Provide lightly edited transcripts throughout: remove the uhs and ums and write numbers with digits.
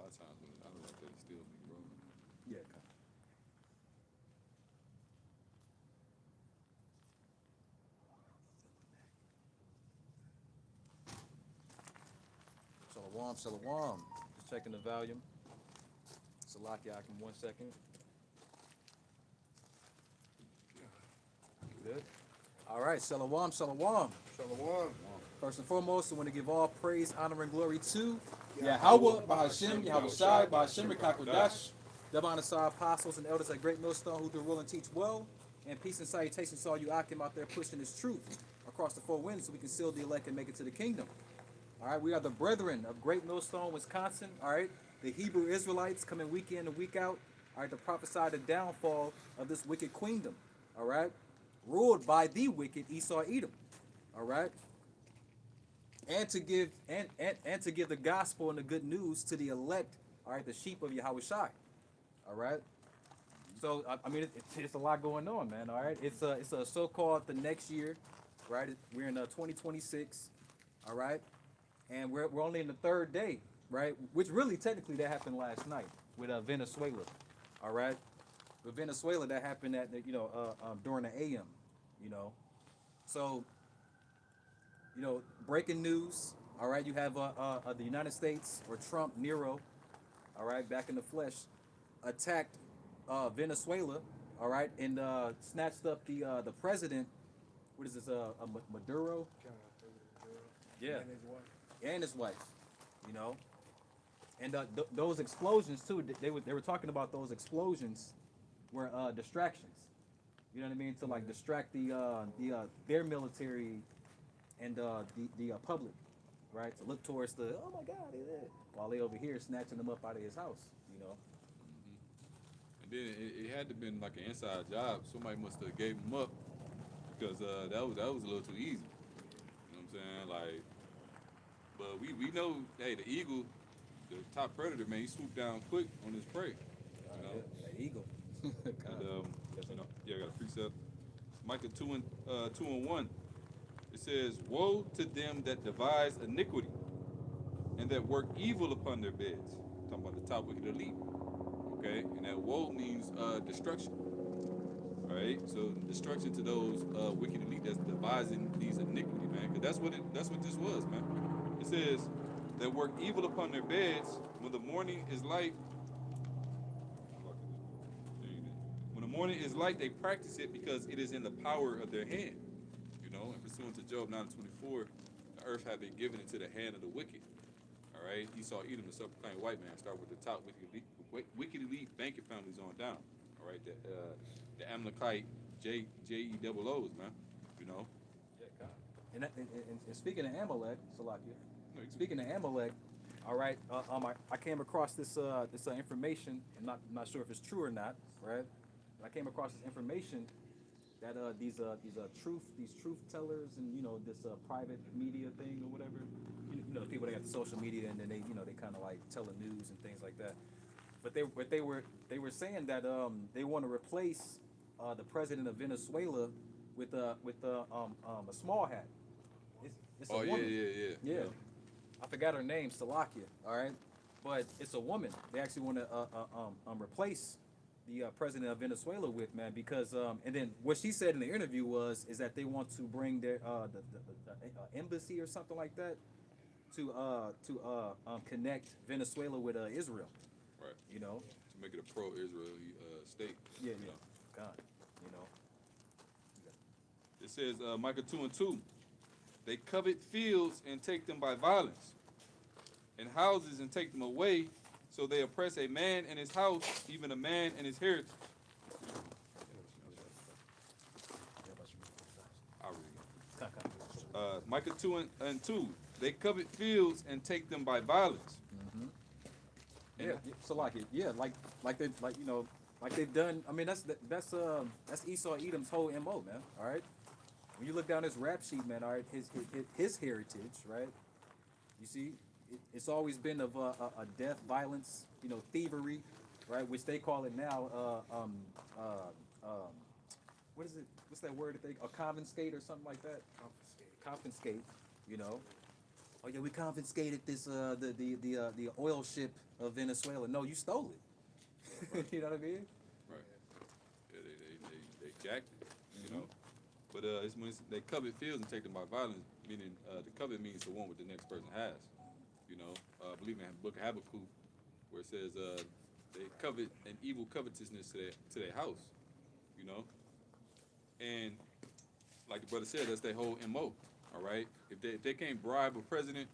lot of times when I don't like that, it still be rolling. Yeah. Shalom, shalom. Just checking the volume. Salaki Akim, 1 second. Good. All right, shalom, shalom. Shalom. First and foremost, I want to give all praise, honor, and glory to Yahweh, Bahashim, Yahweh Shai, Bahashim, Rikakodash, Devon Asar, apostles and elders at Great Millstone who do rule and teach well. And peace and salutations to all you Akim out there pushing this truth across the four winds so we can seal the elect and make it to the kingdom. All right, we are the brethren of Great Millstone, Wisconsin. All right, the Hebrew Israelites coming week in and week out. All right, to prophesy the downfall of this wicked queendom. All right, ruled by the wicked Esau Edom. All right, and to give and to give the gospel and the good news to the elect. All right, the sheep of Yahweh Shai. All right. So I mean, it's a lot going on, man. All right, it's a so-called the next year, right? We're in 2026. All right. And we're only in the third day, right? Which really technically that happened last night with Venezuela, all right? With Venezuela, that happened at during the AM, you know. So, breaking news, all right? You have the United States or Trump, Nero, all right, back in the flesh, attacked Venezuela, all right, and snatched up the president. What is this? Maduro? Yeah. And his wife, you know, and those explosions too. They were talking about those explosions were distractions. You know what I mean? To like distract their military and the public, right? To look towards the oh my God, they're there, while they over here snatching them up out of his house. You know. And then it had to been like an inside job. Somebody must have gave him up because that was a little too easy. You know what I'm saying? Like, but we know, hey, the eagle, the top predator, man, he swooped down quick on his prey. You know, That eagle. and yeah, I got a precept. Micah 2:1. It says, "Woe to them that devise iniquity, and that work evil upon their beds." Talking about the top wicked elite. Okay, and that woe means destruction. All right, so destruction to those wicked elite that's devising these iniquity, man. Because that's what this was, man. It says that work evil upon their beds when the morning is light. When the morning is light, they practice it because it is in the power of their hand. You know, and pursuant to Job 9:24, the earth had been given into the hand of the wicked. All right, Esau Edom, the self-proclaimed white man, start with the top wicked elite banking families on down. All right, the Amalekite JEOOs, man. You know. And speaking of Amalek, Salakia, speaking of Amalek, all right, I came across this information. I'm not sure if it's true or not, right? But I came across this information that these truth tellers and this private media thing or whatever, the people that got the social media and then they kind of like tell the news and things like that. But they were saying that they want to replace the president of Venezuela with a small hat. It's a woman. Yeah. I forgot her name, Salakia. All right, but it's a woman. They actually want to replace the president of Venezuela with, man, because and then what she said in the interview is that they want to bring their the embassy or something like that to connect Venezuela with Israel. Right. You know. To make it a pro-Israel state. Yeah. You know. God. You know. It says Micah 2:2. They covet fields and take them by violence, and houses and take them away. So they oppress a man and his house, even a man and his heritage. I'll read it. Micah 2:2. They covet fields and take them by violence. Mm-hmm. Yeah, Salakia. Yeah, like they've done. I mean, that's Esau Edom's whole MO, man. All right. When you look down his rap sheet, man, all right, his heritage, right? You see, it's always been of a death, violence, thievery, right? Which they call it now. What is it? What's that word that they? A confiscate or something like that? Confiscate. You know, oh yeah, we confiscated this the oil ship of Venezuela. No, you stole it. You know what I mean? Right. Yeah, they jacked it, you know. But it's when they covet fields and take them by violence, meaning the covet means the one what the next person has. You know, I believe in the book of Habakkuk, where it says they covet an evil covetousness to their house. You know, and like the brother said, that's their whole MO. All right, if they can't bribe a president,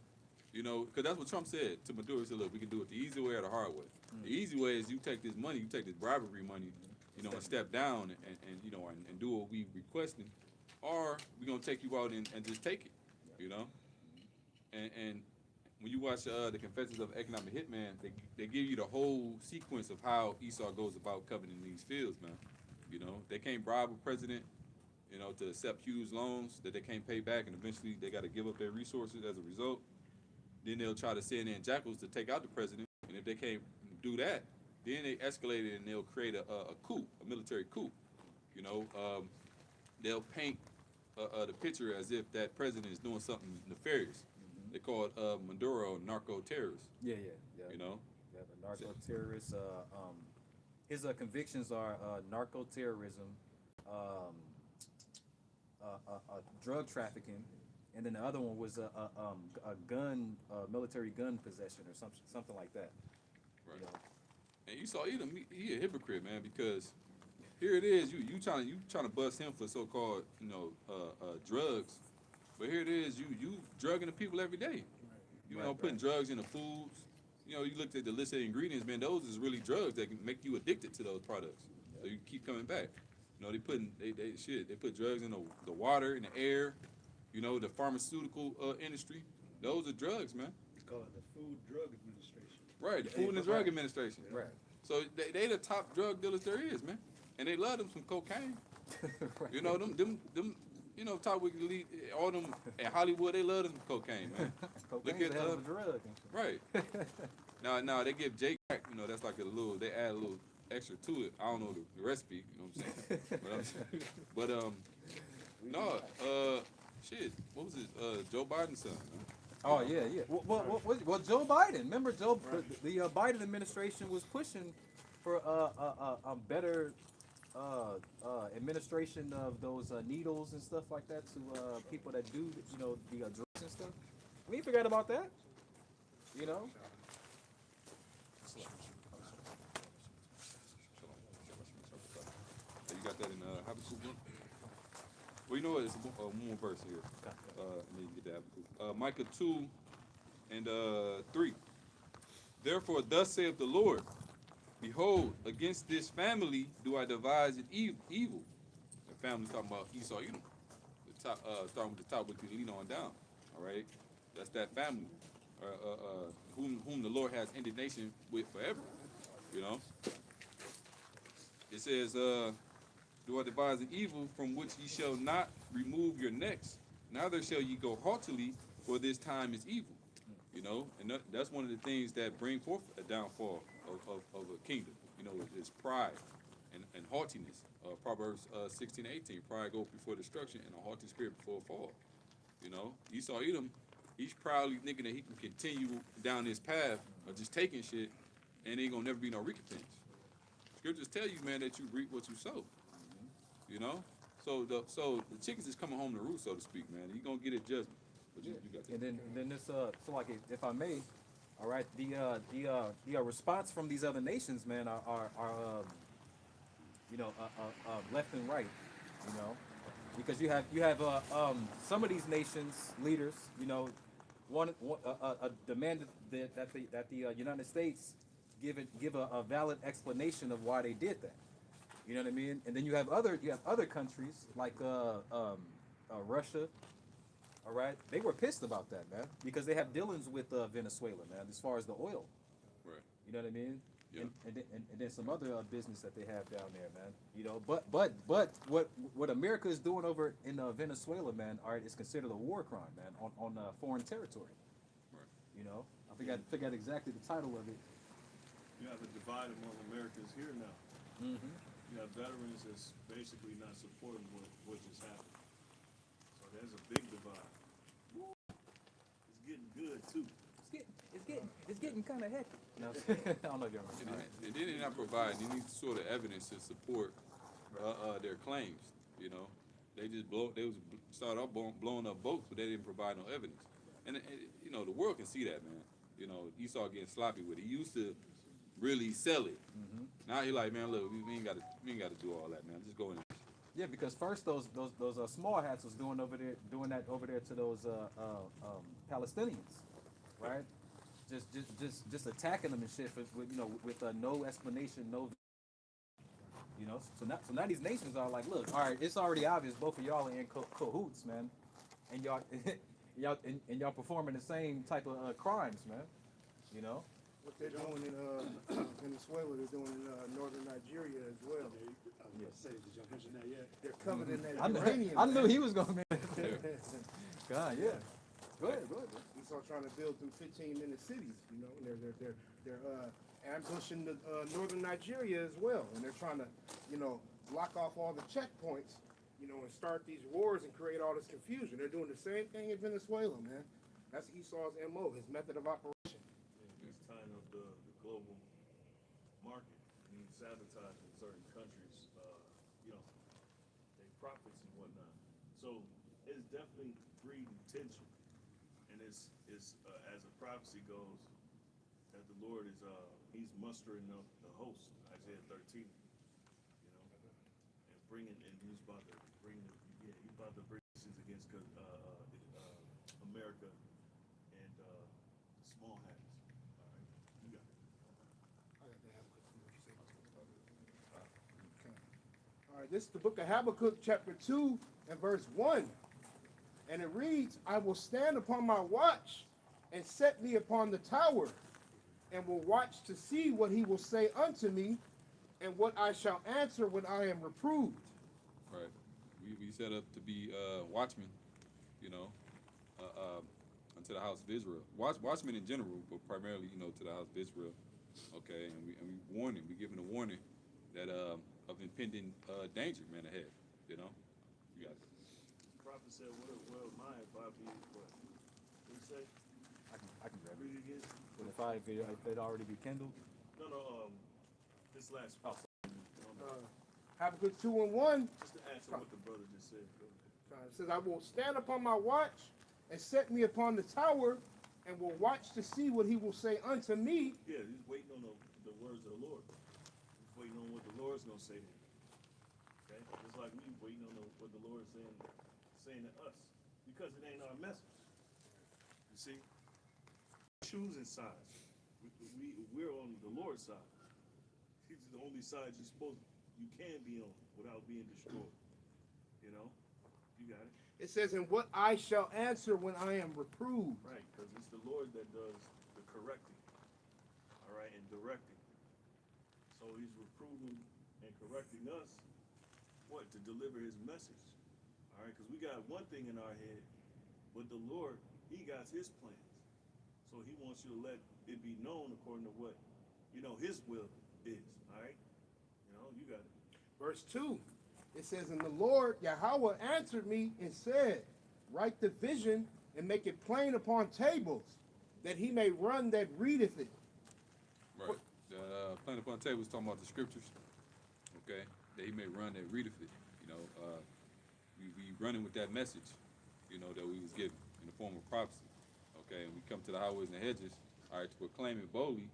you know, because that's what Trump said to Maduro. He said, look, we can do it the easy way or the hard way. The easy way is you take this money, you take this bribery money, you know, and step down and you know, and do what we requesting, or we're gonna take you out and just take it, you know. And when you watch the Confessions of an Economic Hitman, they give you the whole sequence of how Esau goes about coveting these fields, man. You know, they can't bribe a president, you know, to accept huge loans that they can't pay back, and eventually they got to give up their resources as a result. Then they'll try to send in jackals to take out the president, and if they can't do that, then they escalate it and they'll create a coup, a military coup. You know, they'll paint the picture as if that president is doing something nefarious. They call it Maduro narco-terrorist. Yeah. You know, Yeah, the narco terrorist. His convictions are narco terrorism, drug trafficking, and then the other one was a gun, military gun possession or something like that. right? You know? And Esau Edom, he a hypocrite, man, because here it is, you trying to bust him for so-called, you know, drugs, but here it is, you drugging the people every day. You know, putting drugs in the foods. You know, you looked at the list of ingredients, man. Those is really drugs that can make you addicted to those products. So you keep coming back. You know, they put drugs in the water, in the air. You know, the pharmaceutical industry. Those are drugs, man. It's called the Food Drug Administration. Right, the Food and Drug Administration. Right. So they the top drug dealers there is, man. And they love them some cocaine. Right. You know, them you know, top wicked elite, all them at Hollywood, they love them cocaine, man. Cocaine's Look at a hell of a drug. right. Now they give Jake crack, you know, that's like they add a little extra to it. I don't know the recipe, you know what I'm saying? Shit, what was it? Joe Biden's son, man. Oh yeah. Well, Joe Biden. Remember, the Biden administration was pushing for a better administration of those needles and stuff like that to people that do, you know, the drugs and stuff. We ain't forgot about that. You know. So you got that in Habakkuk book? Well, you know what? It's one more verse here. And then you get the Habakkuk. Micah 2 and 3. Therefore, thus saith the Lord, behold, against this family do I devise an evil. The family's talking about Esau, you know. The top, starting with the top, we can lean on down. All right? That's that family. Whom the Lord has indignation with forever. You know? It says, do I devise an evil from which ye shall not remove your necks? Neither shall ye go haughtily, for this time is evil. You know, and that's one of the things that bring forth a downfall of a kingdom. You know, is pride and haughtiness. Proverbs 16:18. Pride goes before destruction, and a haughty spirit before a fall. You know, Esau Edom, he's proudly thinking that he can continue down this path of just taking shit, and ain't gonna never be no recompense. Scriptures tell you, man, that you reap what you sow. You know, so the chickens is coming home to roost, so to speak, man. You gonna get a judgment. But you got that. And then this so like if I may, all right, the response from these other nations, man, are you know, left and right, you know, because you have some of these nations leaders, you know, demanded that the United States give a valid explanation of why they did that. You know what I mean? And then you have other countries like Russia. All right, they were pissed about that, man, because they have dealings with Venezuela, man, as far as the oil. Right. You know what I mean? Yeah. And then some other business that they have down there, man. You know, but what America is doing over in Venezuela, man, is considered a war crime, man, on foreign territory. Right. You know, I forgot exactly the title of it. You have a divide among Americans here now. Mm-hmm. You have veterans that's basically not supporting what just happened. So there's a big divide. It's getting good. said two. It's getting kind of hectic. No, I don't know if y'all And, remember. and then they're not providing any sort of evidence to support their claims. You know, they was started off blowing up boats, but they didn't provide no evidence. And you know, the world can see that, man. You know, Esau getting sloppy with it. He used to really sell it. Mm-hmm. Now he like, man, look, we ain't got to do all that, man. Just go in. Yeah, because first those small hats was doing that over there to those Palestinians, right? Just attacking them and shit with no explanation, no. So now these nations are like, look, all right, it's already obvious both of y'all are in cahoots, man, and y'all performing the same type of crimes, man. You know. What they're doing in Venezuela, they're doing in northern Nigeria as well. Did y'all mention that yet? They're covered in that uranium. I knew he was gonna mention. God, yeah. Go ahead. Esau trying to build through 15-minute cities, you know, and they're ambushing the northern Nigeria as well, and they're trying to, block off all the checkpoints, and start these wars and create all this confusion. They're doing the same thing in Venezuela, man. That's Esau's MO, his method of operation. He's tying up the global market. And he's sabotaging certain countries, they profits and whatnot. So it's definitely breeding tension. And it's as a prophecy goes, that the Lord is he's mustering up the host, Isaiah 13. And bringing, and he's about to bring nations against America and the small hats. All right, you got it. All right, this is the book of Habakkuk, chapter 2 and verse 1. And it reads, I will stand upon my watch and set me upon the tower, and will watch to see what he will say unto me, and what I shall answer when I am reproved. Right. We set up to be watchmen, unto the house of Israel. Watchmen in general, but primarily, to the house of Israel. Okay, and we warning. We giving a warning that of impending danger, man, ahead. You got it. The prophet said, well, my if I be what? What he say? I can grab Read it. it again. But if it already be kindled. No, this last Oh, Habakkuk 2 and 1 just to answer what the brother just said. Go ahead. it says, I will stand upon my watch and set me upon the tower, and will watch to see what he will say unto me. Yeah, he's waiting on the words of the Lord. He's waiting on what the Lord's gonna say to him. Okay, just like we waiting on what the Lord's saying to us, because it ain't our message. You see, choosing sides. We're on the Lord's side. He's the only side you can be on without being destroyed. You got it. It says, and what I shall answer when I am reproved. Right, because it's the Lord that does the correcting, all right, and directing. So he's reproving and correcting us, what, to deliver his message, all right, because we got one thing in our head, but the Lord, he got his plans. So he wants you to let it be known according to what, his will is, all right? You got it. Verse 2, it says, and the Lord Yahweh answered me and said, write the vision and make it plain upon tables, that he may run that readeth it. Right. Plain upon the table is talking about the scriptures. Okay. That he may run that readeth it. We running with that message, that we was given in the form of prophecy. Okay. And we come to the highways and hedges, all right, to proclaim it boldly,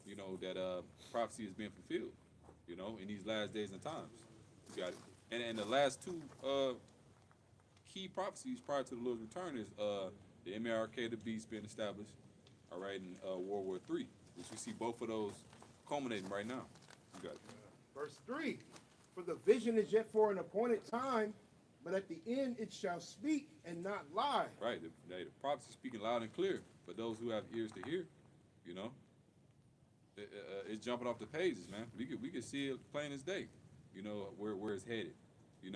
that prophecy is being fulfilled, in these last days and times. You got it. And the last two key prophecies prior to the Lord's return is the MARK, the beast, being established, all right, in World War III, which we see both of those culminating right now. You got it. Verse 3, for the vision is yet for an appointed time, but at the end it shall speak and not lie. Right. The prophecy speaking loud and clear for those who have ears to hear. It's jumping off the pages, man. We could see it plain as day. Where it's headed. When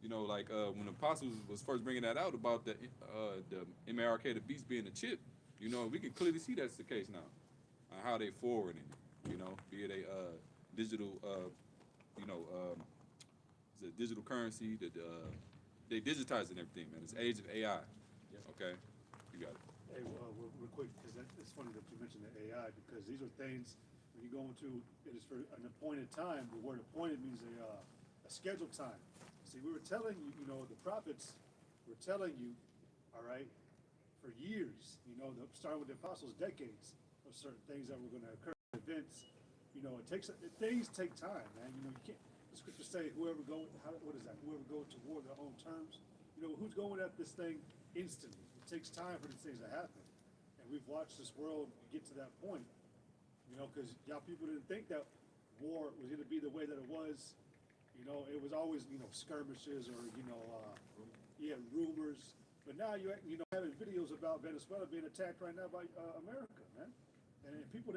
the apostles was first bringing that out about the MARK, the beast being the chip, we can clearly see that's the case now. How they forwarding it, be it a digital, it's a digital currency that they digitizing everything, man. It's age of AI, Okay, you got it. Hey, real quick, because it's funny that you mentioned the AI, because these are things, when you go into, it is for an appointed time, the word appointed means a scheduled time. See, we were telling you, the prophets were telling you, all right, for years, starting with the apostles, decades of certain things that were going to occur, events. Things take time, man. You can't, the scriptures say, what is that? Whoever goes to war their own terms. Who's going at this thing instantly? It takes time for these things to happen. And we've watched this world get to that point, because y'all people didn't think that war was going to be the way that it was. It was always, skirmishes or, rumors. But now you're having videos about Venezuela being attacked right now by America, man. And people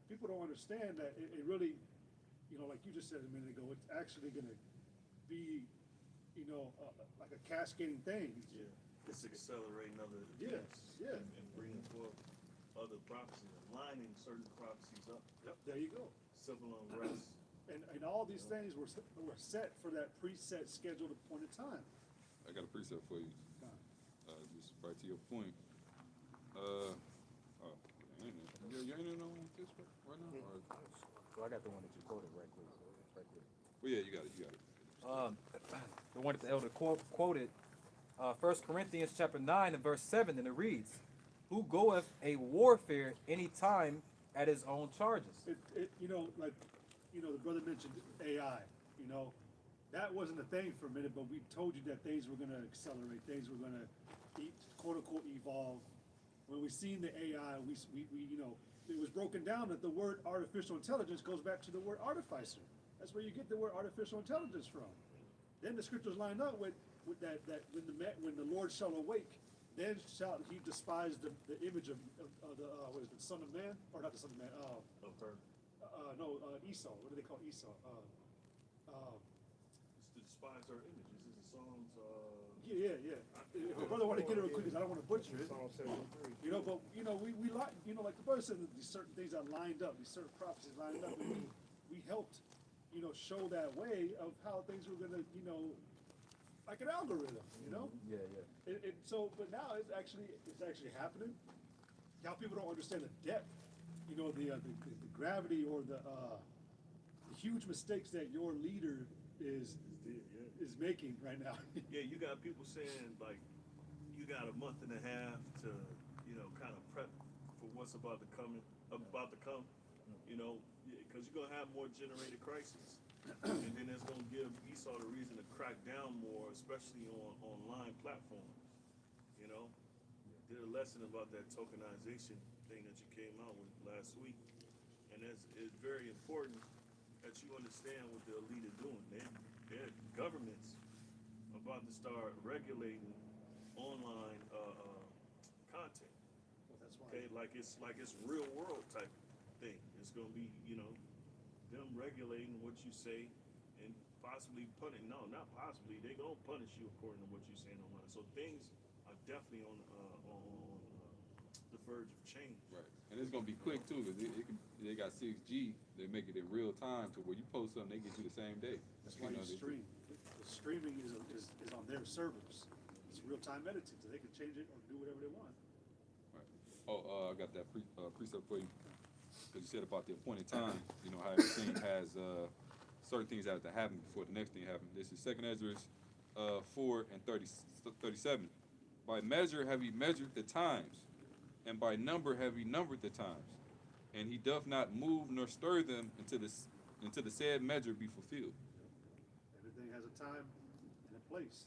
people don't understand that it really, like you just said a minute ago, it's actually going to be, like a cascading thing. Yeah, it's accelerating other Yeah, events. yeah. And bringing forth other prophecies, lining certain prophecies up. Yep, there you go. Civil unrest. And all these things were set for that preset, scheduled, appointed time. I got a precept for you. Just right to your point. You ain't on this right now? Or, So I got the one that you quoted right quick. well, yeah, you got it. The one that the elder quoted, 1 Corinthians chapter 9 and verse 7, and it reads, "Who goeth a warfare any time at his own charges." The brother mentioned AI, that wasn't a thing for a minute, but we told you that things were going to accelerate, things were going to, quote unquote, evolve. When we seen the AI, we it was broken down that the word artificial intelligence goes back to the word artificer. That's where you get the word artificial intelligence from. Then the scriptures line up with that when the Lord shall awake, then shall he despise the image of the Son of Man, or not the Son of Man? Of her. Esau. What do they call Esau? It's to despise her image. This is the Psalms. Yeah. If my brother want to get it real quick, because I don't want to butcher it. Psalm 73. But we like, like the brother said, these certain things that lined up, these certain prophecies lined up, and we helped, show that way of how things were gonna, like an algorithm, Yeah. But now it's actually happening. How people don't understand the depth, the gravity or the huge mistakes that your leader is making right now. Yeah, you got people saying like you got a month and a half to, kind of prep for what's about to come, because you're gonna have more generated crises, and then that's gonna give Esau the reason to crack down more, especially on online platforms. Did a lesson about that tokenization thing that you came out with last week, and it's very important that you understand what the elite are doing. Their governments about to start regulating online content. That's why. Okay, like it's real world type thing. It's gonna be them regulating what you say and possibly not possibly, they gonna punish you according to what you're saying online. So things are definitely on the verge of change. Right, and it's gonna be quick too, because they got 6G. They make it in real time to where you post something, they get you the same day. That's why you stream. The streaming is on their servers. It's real-time editing, so they can change it or do whatever they want. Right. I got that precept for you. Because you said about the appointed time, how everything has certain things have to happen before the next thing happens. This is 2 Ezra 4 and 37. By measure have he measured the times, and by number have he numbered the times, and he doth not move nor stir them until the said measure be fulfilled. Everything has a time and a place.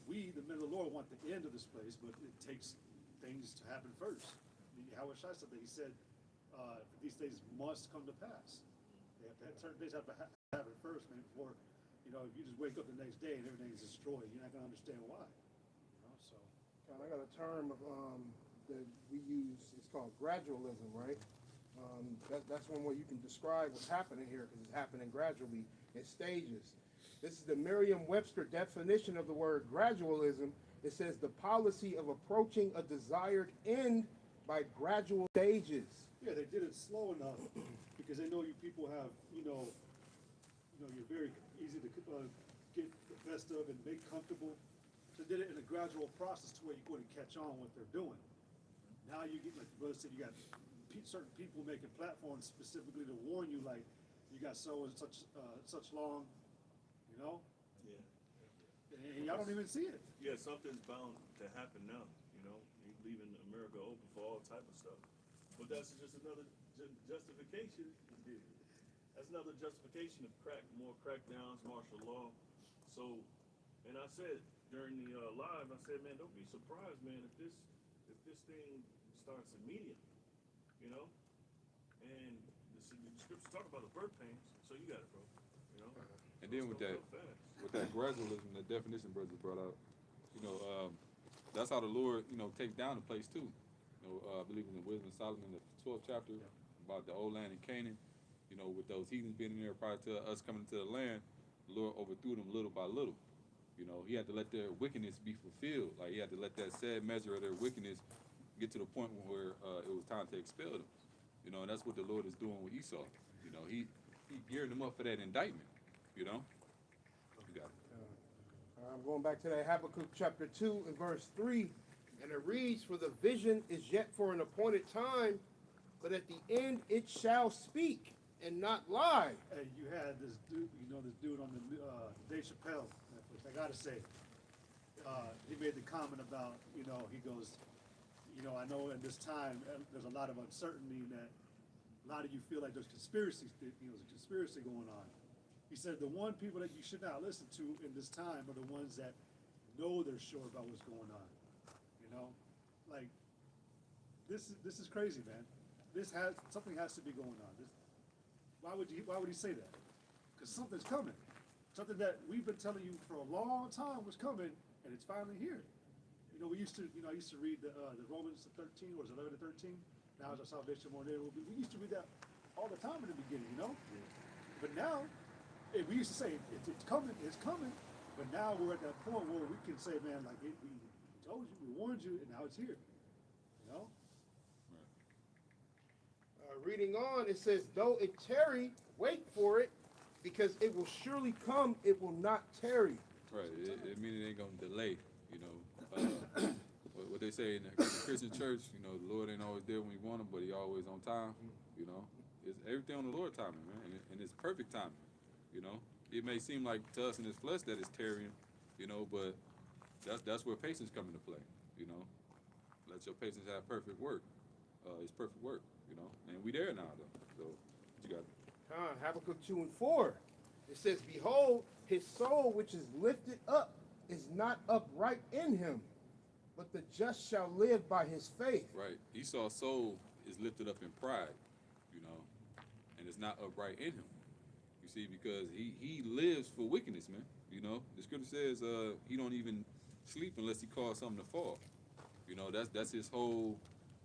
We, the men of the Lord, want the end of this place, but it takes things to happen first. Howard Shai said that. He said these things must come to pass. Certain things have to happen first, man, before, if you just wake up the next day and everything's destroyed, you're not going to understand why. I got a term that we use, it's called gradualism, right? That's one way you can describe what's happening here, because it's happening gradually in stages. This is the Merriam-Webster definition of the word gradualism. It says the policy of approaching a desired end by gradual stages. Yeah, they did it slow enough because they know you people have, you're very easy to get the best of and make comfortable. they did it in a gradual process to where you couldn't catch on what they're doing. Now you get, like the brother said, you got certain people making platforms specifically to warn you, like you got so and such long, you know, Yeah. and y'all don't even see it. Yeah, something's bound to happen now. You know, he's leaving America open for all type of stuff. But that's just another justification. That's another justification of more crackdowns, martial law. So, and I said during the live, I said, man, don't be surprised, man, if this thing starts immediately, you know. And the scriptures talk about the birth pains, so you got it, bro. You know. And then with that gradualism, the definition brothers brought out, you know, that's how the Lord, you know, takes down the place too. You know, I believe in the Wisdom of Solomon, the 12th chapter, about the old land in Canaan. You know, with those heathens being in there prior to us coming into the land, the Lord overthrew them little by little. You know, he had to let their wickedness be fulfilled. Like, he had to let that sad measure of their wickedness get to the point where it was time to expel them. You know, and that's what the Lord is doing with Esau. You know, he gearing them up for that indictment. You know, you got it. I'm going back to that Habakkuk chapter 2 and verse 3, and it reads, "For the vision is yet for an appointed time, but at the end it shall speak and not lie." Hey, you had this dude, you know, this dude on the Dave Chappelle Netflix. I gotta say, he made the comment about, you know, he goes, you know, I know in this time there's a lot of uncertainty that a lot of you feel like there's conspiracies, you know, there's a conspiracy going on. He said the one people that you should not listen to in this time are the ones that know they're sure about what's going on. You know, like this is crazy, man. Something has to be going on. Why would he say that? Because something's coming. Something that we've been telling you for a long time was coming, and it's finally here. You know, I used to read the Romans 13, or was it 11 to 13? Now is our salvation more than we used to read that all the time in the beginning, you know? But now, we used to say, it's coming, but now we're at that point where we can say, man, like, we told you, we warned you, and now it's here, you know? Reading on, it says, "Though it tarry, wait for it, because it will surely come, it will not tarry." Right. It means it ain't gonna delay. You know, what they say in the Christian church. You know, the Lord ain't always there when you want him, but he always on time. You know, it's everything on the Lord timing, man, and it's perfect timing. You know, it may seem like to us in this flesh that it's tarrying, you know, but that's where patience come into play. You know, let your patience have perfect work. It's perfect work. You know, and we there now though. So what you got? Habakkuk 2 and 4. It says, "Behold, his soul which is lifted up is not upright in him, but the just shall live by his faith." Right. Esau's soul is lifted up in pride, you know, and it's not upright in him. You see, because he lives for wickedness, man. You know, the scripture says he don't even sleep unless he calls something to fall. You know, that's his whole,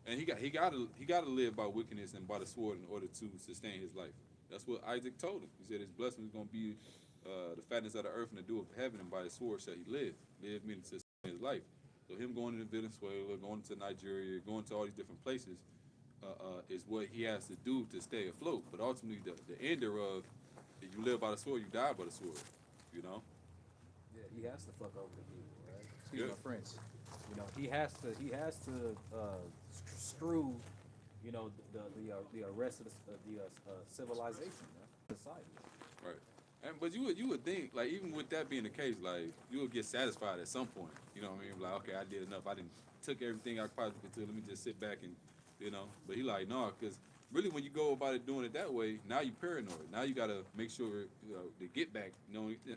and he gotta live by wickedness and by the sword in order to sustain his life. That's what Isaac told him. He said his blessing is gonna be the fatness of the earth and the dew of heaven, and by his sword shall he live. Live meaning to sustain his life. So him going into Venezuela, going to Nigeria, going to all these different places, is what he has to do to stay afloat. But ultimately, the end thereof, if you live by the sword, you die by the sword. You know. Yeah, he has to fuck over the people, right? Excuse Yeah. my French. You know, he has to screw, you know, the rest of the civilization, society. Right. But you would think, like, even with that being the case, like, you would get satisfied at some point. You know what I mean? Like, okay, I did enough. I didn't took everything I possibly could. Let me just sit back and, you know. But he like, no, because really when you go about it doing it that way, now you paranoid. Now you gotta make sure, you know, the get back. You know,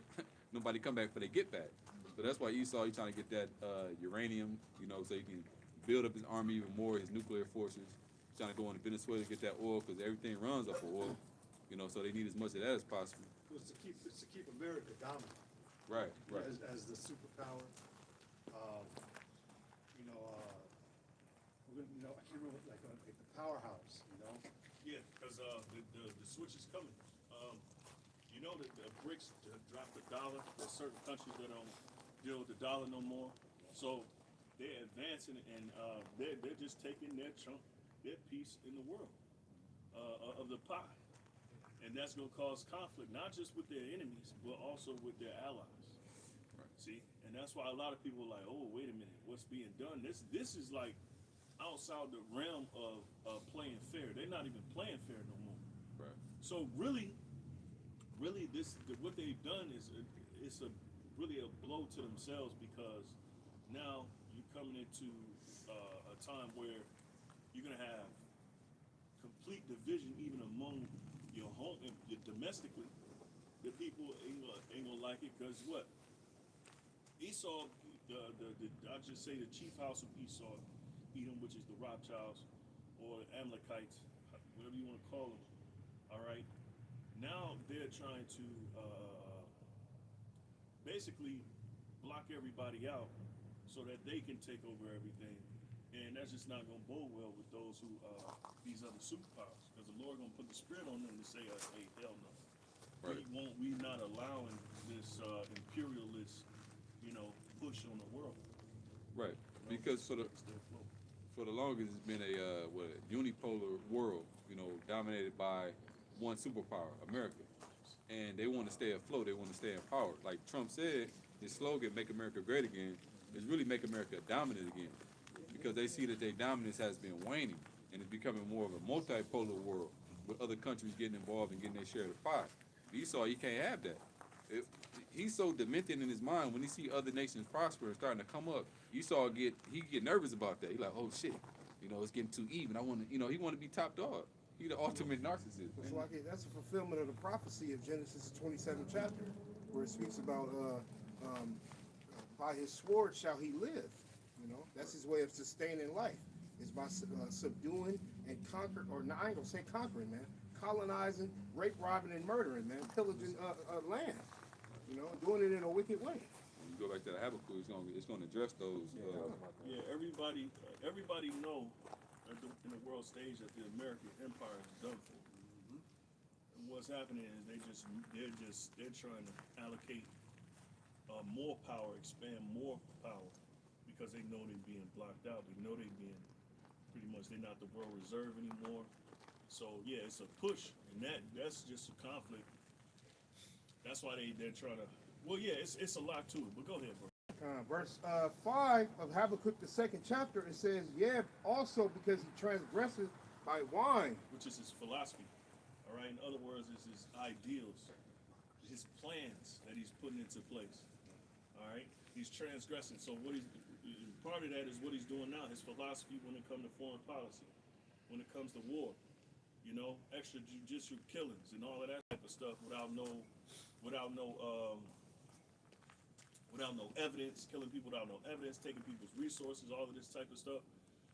nobody come back for the get back. So that's why Esau, he's trying to get that uranium, you know, so he can build up his army even more, his nuclear forces. He's trying to go into Venezuela to get that oil because everything runs off of oil. You know, so they need as much of that as possible. It's to keep America dominant. Right, right. As the superpower. You know, I can't remember, like the powerhouse, you know? Yeah, because the switch is coming. You know that the BRICS dropped the dollar. There's certain countries that don't deal with the dollar no more. So they're advancing, and they're just taking their chunk, their piece in the world of the pie. And that's going to cause conflict, not just with their enemies, but also with their allies. Right. See, and that's why a lot of people are like, oh, wait a minute, what's being done? This is like outside the realm of playing fair. They're not even playing fair no more. Right. So really, what they've done is it's a really a blow to themselves, because now you're coming into a time where you're gonna have complete division even among your home, your domestically. The people ain't gonna like it, because what? Esau, I just say the chief house of Esau, Edom, which is the Rothschilds or Amalekites, whatever you want to call them. All right. Now they're trying to basically block everybody out so that they can take over everything, and that's just not going to bode well with those who these other superpowers, because the Lord going to put the spirit on them to say, "Hey, hell no, Right. we not allowing this imperialist, push on the world." Right. Because for the longest it's been a unipolar world, dominated by one superpower, America. And they want to stay afloat, they want to stay in power. Like Trump said, his slogan, "Make America Great Again," is really make America dominant again. Because they see that their dominance has been waning and it's becoming more of a multipolar world with other countries getting involved and getting their share of the pie. Esau, he can't have that. He's so demented in his mind when he see other nations prosper and starting to come up. Esau get nervous about that. He like, oh shit, it's getting too even. I want to, he want to be top dog. He the ultimate narcissist. It's like that's a fulfillment of the prophecy of Genesis 27th chapter, where it speaks about by his sword shall he live. That's his way of sustaining life. Is by subduing and conquering, or I ain't gonna say conquering, man. Colonizing, rape, robbing, and murdering, man. Pillaging land. Doing it in a wicked way. When you go back to the Habakkuk, it's gonna address those. Yeah, everybody know in the world stage that the American empire is done for. And what's happening is they're trying to allocate more power, expand more power, because they know they're being blocked out. They know they're being they're not the world reserve anymore. So yeah, it's a push, and that's just a conflict. That's why they're trying to. Well, yeah, it's a lot to it. But go ahead, bro. Verse 5 of Habakkuk, the 2nd chapter, it says, "Yeah, also because he transgresses by wine." Which is his philosophy. All right. In other words, it's his ideals, his plans that he's putting into place. All right. He's transgressing. So part of that is what he's doing now. His philosophy when it comes to foreign policy, when it comes to war, extrajudicial killings and all of that type of stuff without no evidence, killing people without no evidence, taking people's resources, all of this type of stuff.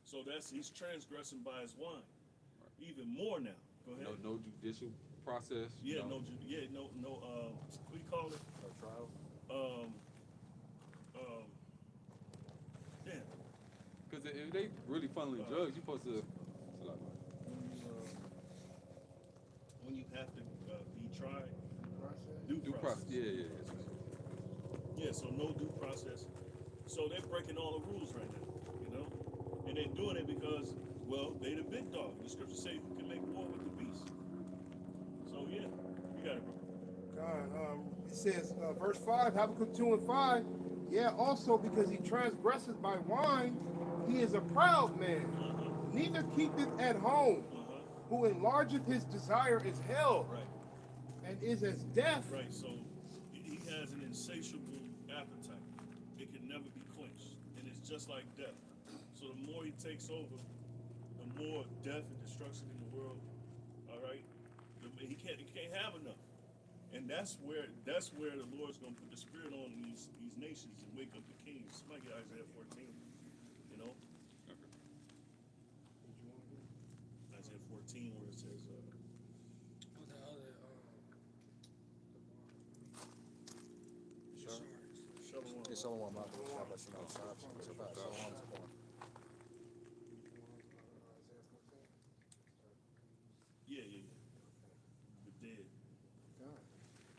So he's transgressing by his wine, even more now. Go ahead. No judicial process. Yeah, no. What do you call it? No trial. Damn. Because if they really funneling drugs, you're supposed to. When you have to be tried, Due process. Yeah. Yeah, so no due process. So they're breaking all the rules right now, and they're doing it because, well, they the big dog. The scriptures say who can make war with the beast. So yeah, you got it, bro. God, it says, verse 5, Habakkuk 2 and 5, "Yeah, also because he transgresses by wine, he is a proud man, neither keepeth at home, who enlargeth his desire is hell, Right. and is as death." Right, so he has an insatiable appetite. It can never be quenched. And it's just like death. So the more he takes over, the more death and destruction in the world. All right? He can't have enough. And that's where the Lord's gonna put the spirit on these nations and wake up the kings. Somebody get Isaiah 14. Isaiah 14 where it says Shalom. Yeah. The dead.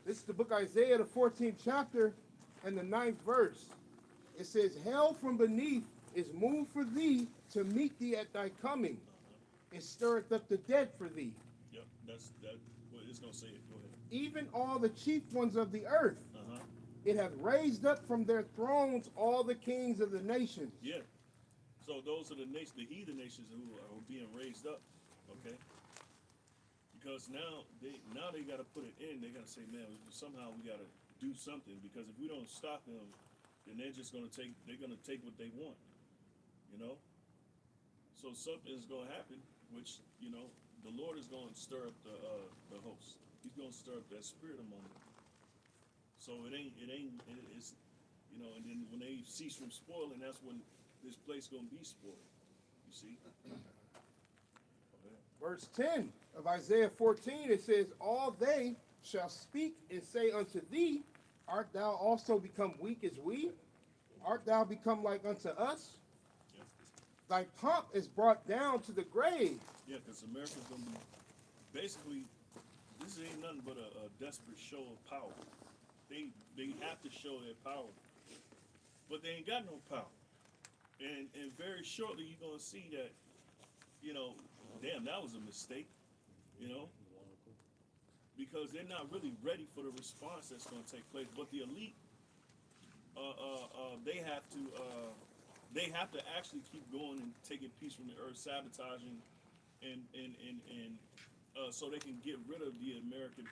This is the book of Isaiah, the 14th chapter, and the 9th verse. It says, "Hell from beneath is moved for thee to meet thee at thy coming. It stirreth up the dead for thee. Yep, that's that. Well, it's gonna say it. Go ahead. Even all the chief ones of the earth, It hath raised up from their thrones all the kings of the nations. Yeah. So those are the nations, the heathen nations who are being raised up. Okay. Because now they got to put it in. They got to say, man, somehow we got to do something. Because if we don't stop them, then they're just gonna take. They're gonna take what they want. You know. So something's gonna happen, which the Lord is going to stir up the host. He's going to stir up that spirit among them. So it's and then when they cease from spoiling, that's when this place gonna be spoiled. You see. Verse 10 of Isaiah 14, it says, all they shall speak and say unto thee, art thou also become weak as we? Art thou become like unto us? Yeah. Thy pomp is brought down to the grave. Yeah, because America's gonna be basically. This ain't nothing but a desperate show of power. They have to show their power, but they ain't got no power. And very shortly you're gonna see that, damn, that was a mistake, because they're not really ready for the response that's gonna take place. But the elite, they have to actually keep going and taking peace from the earth, sabotaging, and so they can get rid of the American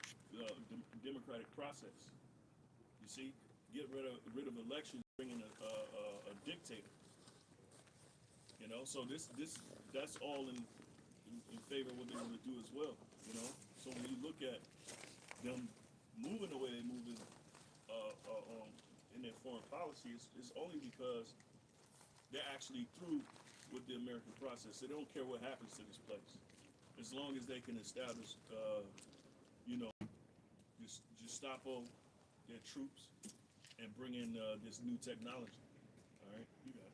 democratic process. You see, get rid of elections, bring in a dictator. So that's all in favor of what they want to do as well. So when you look at them moving the way they're moving in their foreign policy, it's only because they're actually through with the American process. They don't care what happens to this place, as long as they can establish, Gestapo, their troops, and bring in this new technology. All right, you got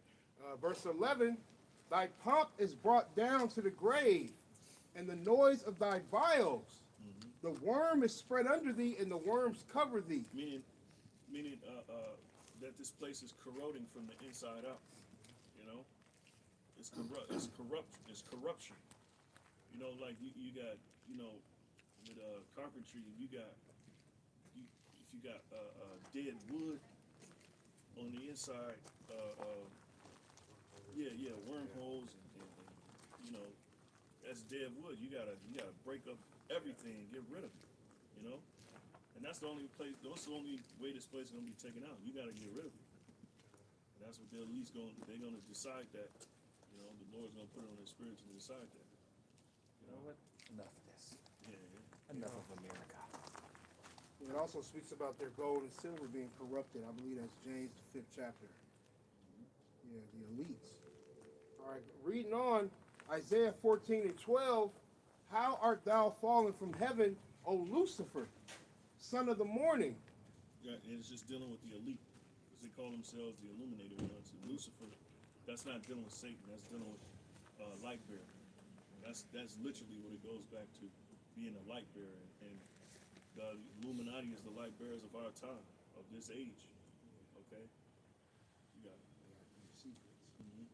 it. Verse 11, thy pomp is brought down to the grave, and the noise of thy vials. The worm is spread under thee, and the worms cover thee. Meaning that this place is corroding from the inside out. It's corruption. Like you got, with carpentry, if you got dead wood on the inside, wormholes, and that's dead wood. You gotta break up everything and get rid of it. And that's the only way this place is gonna be taken out. You gotta get rid of it. And that's what they're gonna decide that. The Lord's gonna put it on their spirit to decide that. What? Enough of this. Yeah. Enough of America. It also speaks about their gold and silver being corrupted. I believe that's James, the 5th chapter. Yeah, the elites. All right, reading on, Isaiah 14 and 12. How art thou fallen from heaven, O Lucifer, son of the morning? Yeah, and it's just dealing with the elite, because they call themselves the illuminated ones. And Lucifer, that's not dealing with Satan. That's dealing with light bearer. That's literally what it goes back to, being a light bearer. And the Illuminati is the light bearers of our time, of this age. Okay? You got it.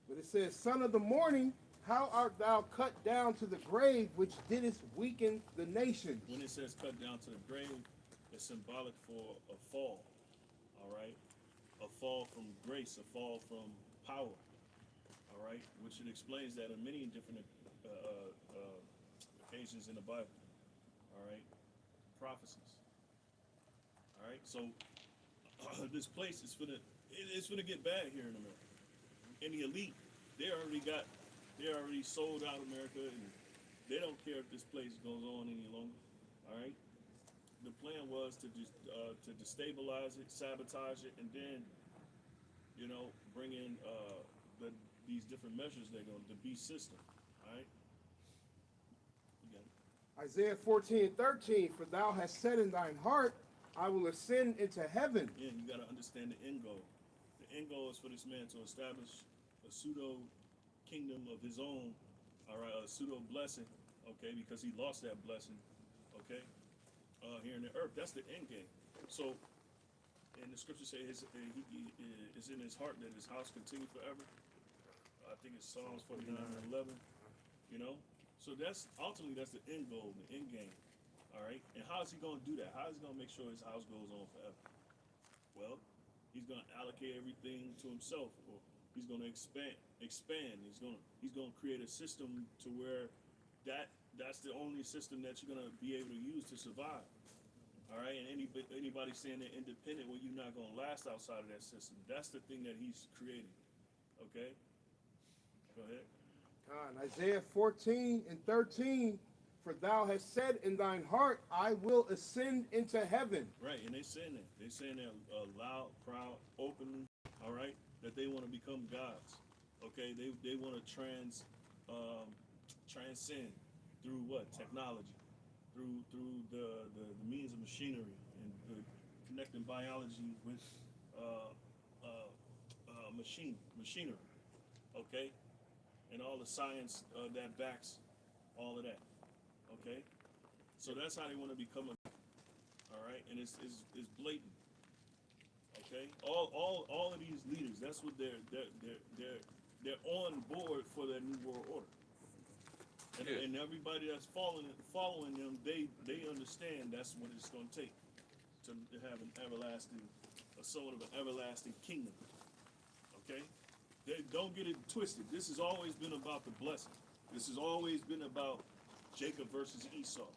But it says, son of the morning, how art thou cut down to the grave, which didst weaken the nations? When it says cut down to the grave, it's symbolic for a fall. All right? A fall from grace, a fall from power. All right? Which it explains that in many different occasions in the Bible. All right? Prophecies. All right? So this place is gonna get bad here in America. And the elite, they already sold out America, and they don't care if this place goes on any longer. All right? The plan was to destabilize it, sabotage it, and then bring in these different measures they're going to, the beast system. All right? You got it. Isaiah 14 and 13, for thou hast said in thine heart, I will ascend into heaven. Yeah, you got to understand the end goal. The end goal is for this man to establish a pseudo kingdom of his own, all right, a pseudo blessing, okay, because he lost that blessing, okay, here in the earth. That's the end game. So, and the scripture says it's in his heart that his house continue forever. I think it's Psalms 49 and 11, So that's the end goal, the end game, all right? And how is he going to do that? How is he going to make sure his house goes on forever? Well, he's going to allocate everything to himself, or he's going to expand. He's going to create a system to where that's the only system that you're going to be able to use to survive. All right, and anybody saying they're independent, well, you're not going to last outside of that system. That's the thing that he's creating. Okay, go ahead. Isaiah 14:13, for thou hast said in thine heart, I will ascend into heaven. Right, and they're saying that. They're saying that loud, proud, openly. All right, that they want to become gods. Okay, they want to transcend through what? Technology, through the means of machinery and connecting biology with machinery. Okay, and all the science that backs all of that. Okay, so that's how they want to become a. All right, and it's blatant. Okay, all of these leaders, that's what they're on board for their new world order. And, Yeah. and everybody that's following them, they understand that's what it's going to take to have an everlasting, a sort of an everlasting kingdom. Okay, don't get it twisted. This has always been about the blessing. This has always been about Jacob versus Esau.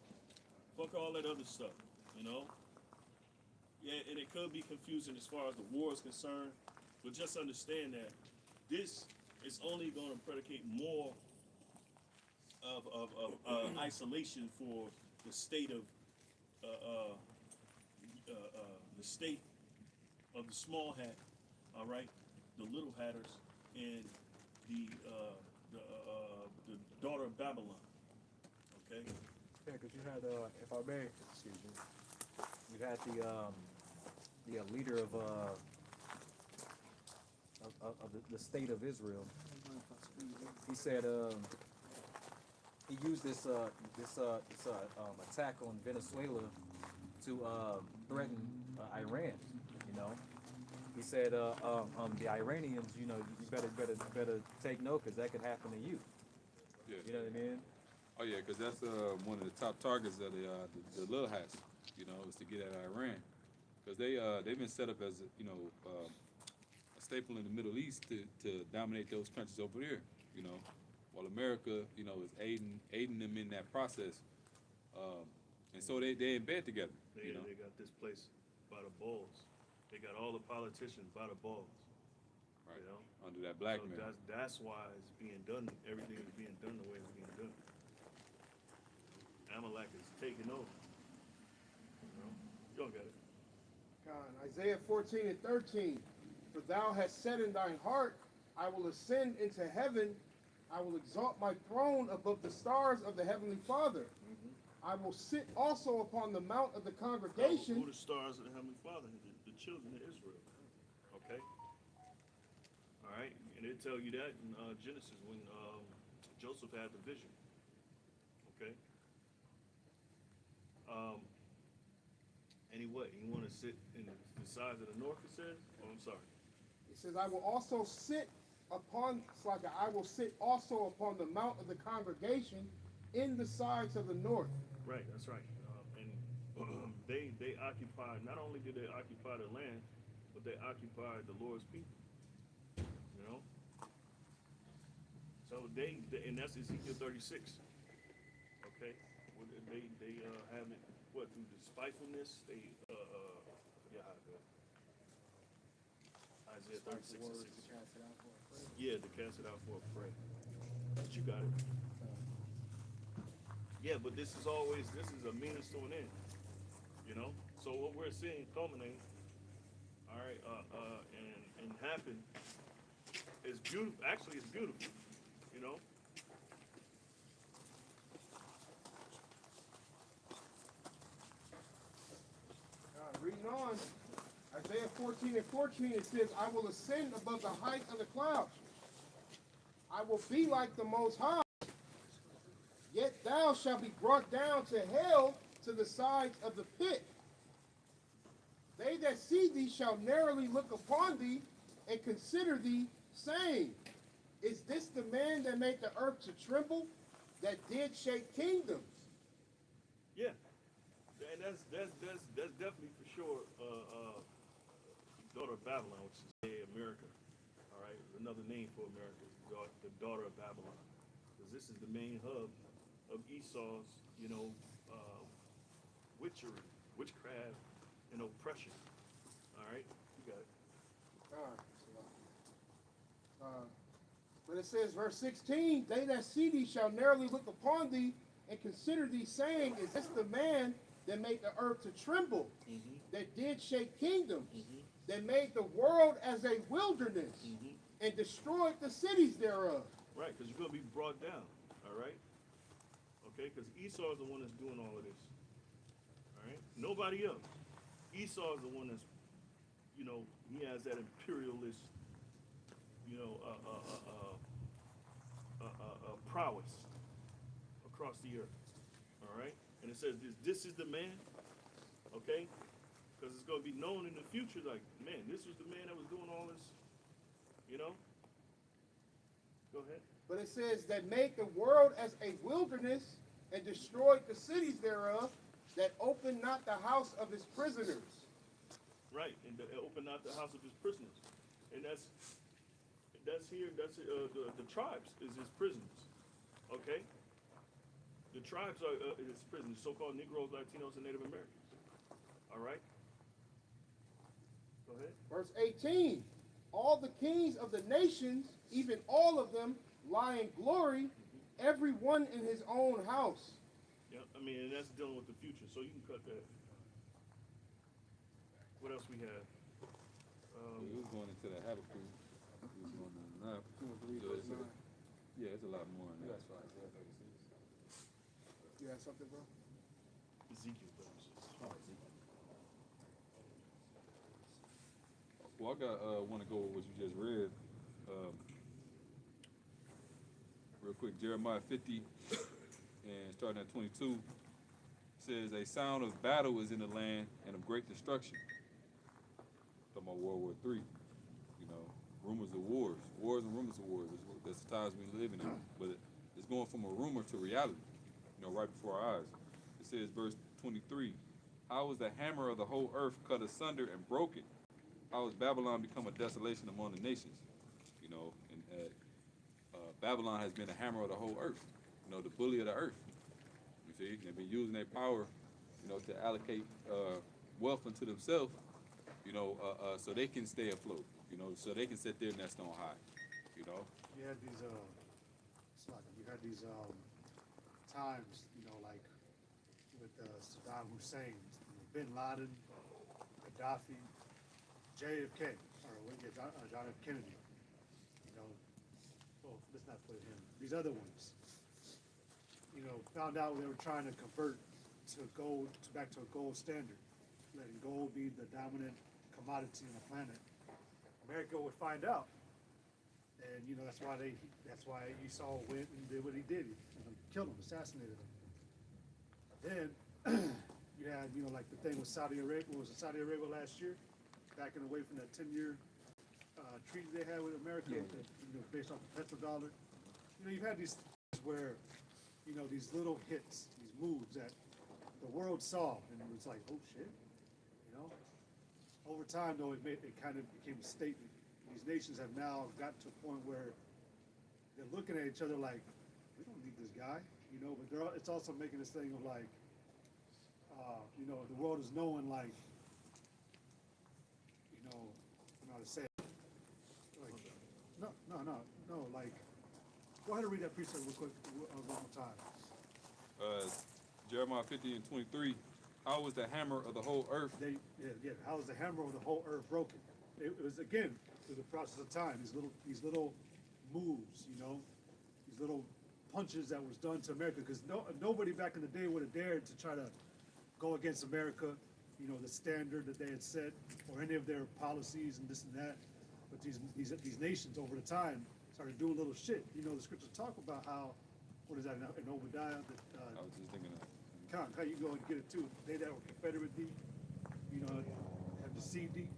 Fuck all that other stuff, you know. Yeah, and it could be confusing as far as the war is concerned, but just understand that this is only going to predicate more of isolation for the state of the state of the small hat, all right, the little hatters, and the daughter of Babylon. Okay. Yeah, because you had, if I may, excuse me, you had the leader of the state of Israel. He said he used this attack on Venezuela to threaten Iran. You know, he said the Iranians, you know, you better take note because that could happen to you. Yeah. You know what I mean? Oh yeah, because that's one of the top targets of the little hats. You know, is to get at Iran, because they've been set up as a staple in the Middle East to dominate those countries over there. You know, while America, you know, is aiding them in that process, and so they in bed together. They got this place by the balls. They got all the politicians by the balls. Right. You know, Under that so blackmail. that's why it's being done. Everything is being done the way it's being done. Amalek is taking over. You know, y'all got it. Isaiah 14:13, for thou hast said in thine heart, I will ascend into heaven, I will exalt my throne above the stars of the heavenly Father. I will sit also upon the mount of the congregation. Who the stars of the Heavenly Father? The children of Israel. Okay. All right, and they tell you that in Genesis when Joseph had the vision. Okay. Anyway, you want to sit in the sides of the north? It says. Oh, I'm sorry. It says, I will also sit upon, it's like I will sit also upon the mount of the congregation in the sides of the north. Right, that's right. And they occupied, not only did they occupy the land, but they occupied the Lord's people. You know? So and that's Ezekiel 36. Okay? Well, they have it, what, through despitefulness, they, yeah, how it goes. Isaiah 36 and 6. Yeah, to cast it out for a prey. But you got it. Yeah, but this is a means to an end. You know? So what we're seeing culminate, all right, and happen is beautiful. Actually, it's beautiful. You know? Reading on, Isaiah 14:14, it says, I will ascend above the height of the clouds. I will be like the Most High. Yet thou shalt be brought down to hell, to the sides of the pit. They that see thee shall narrowly look upon thee and consider thee, saying, is this the man that made the earth to tremble, that did shake kingdoms? Yeah. And that's definitely for sure daughter of Babylon, which is America. All right, another name for America, the daughter of Babylon, because this is the main hub of Esau's, witchery, witchcraft, and oppression. All right, you got it. All right. But it says, verse 16, they that see thee shall narrowly look upon thee and consider thee, saying, is this the man that made the earth to tremble, that did shake kingdoms, that made the world as a wilderness, and destroyed the cities thereof? Right, because you're going to be brought down. All right? Okay, because Esau is the one that's doing all of this. All right? Nobody else. Esau is the one that's, he has that imperialist, prowess across the earth. All right? And it says this is the man, okay? Because it's going to be known in the future, like, man, this was the man that was doing all this, Go ahead. But it says that made the world as a wilderness and destroyed the cities thereof, that opened not the house of his prisoners. Right, and open not the house of his prisoners. And that's the tribes is his prisoners. Okay? The tribes are his prisoners, so-called Negroes, Latinos, and Native Americans. All right? Go ahead. Verse 18, all the kings of the nations, even all of them, lie in glory, every one in his own house. Yeah, and that's dealing with the future, so you can cut that. What else we have? We was going into the Habakkuk. We was going into that. Yeah, it's a lot more in that. You have something, bro? Ezekiel. Well, I want to go with what you just read. Real quick, Jeremiah 50 and starting at 22 says, a sound of battle is in the land and of great destruction. Talking about World War III. Rumors of wars. Wars and rumors of wars. That's the times we live in. But it's going from a rumor to reality, right before our eyes. It says, verse 23, how is the hammer of the whole earth cut asunder and broken? How has Babylon become a desolation among the nations? Babylon has been a hammer of the whole earth, the bully of the earth. You see, they've been using their power, to allocate wealth unto themselves, so they can stay afloat, so they can set their nest on high, You had these times, like with Saddam Hussein, Bin Laden, Gaddafi, JFK, or John F. Kennedy. Well, let's not put him. These other ones, found out they were trying to convert to gold, back to a gold standard, letting gold be the dominant commodity on the planet. America would find out, and that's why Esau went and did what he did. He killed him, assassinated him. Then you had like the thing with Saudi Arabia. What was it, Saudi Arabia last year, backing away from that 10-year treaty they had with America, based off the petrodollar. You've had these things where these little hits, these moves that the world saw, and it was like, oh shit. Over time, though, it kind of became a statement. These nations have now gotten to a point where they're looking at each other like, we don't need this guy, but it's also making this thing of like, the world is knowing like, I don't know how to say it. Like, no, like, go ahead and read that precept real quick one more time. Jeremiah 50 and 23, how was the hammer of the whole earth? How was the hammer of the whole earth broken? It was, again, through the process of time, these little moves, these little punches that was done to America, because nobody back in the day would have dared to try to go against America, the standard that they had set, or any of their policies and this and that. But these nations over the time started doing little shit. The scriptures talk about how, what is that in Obadiah? I was just thinking that. How you go and get it too. They that were confederate thee, have deceived thee.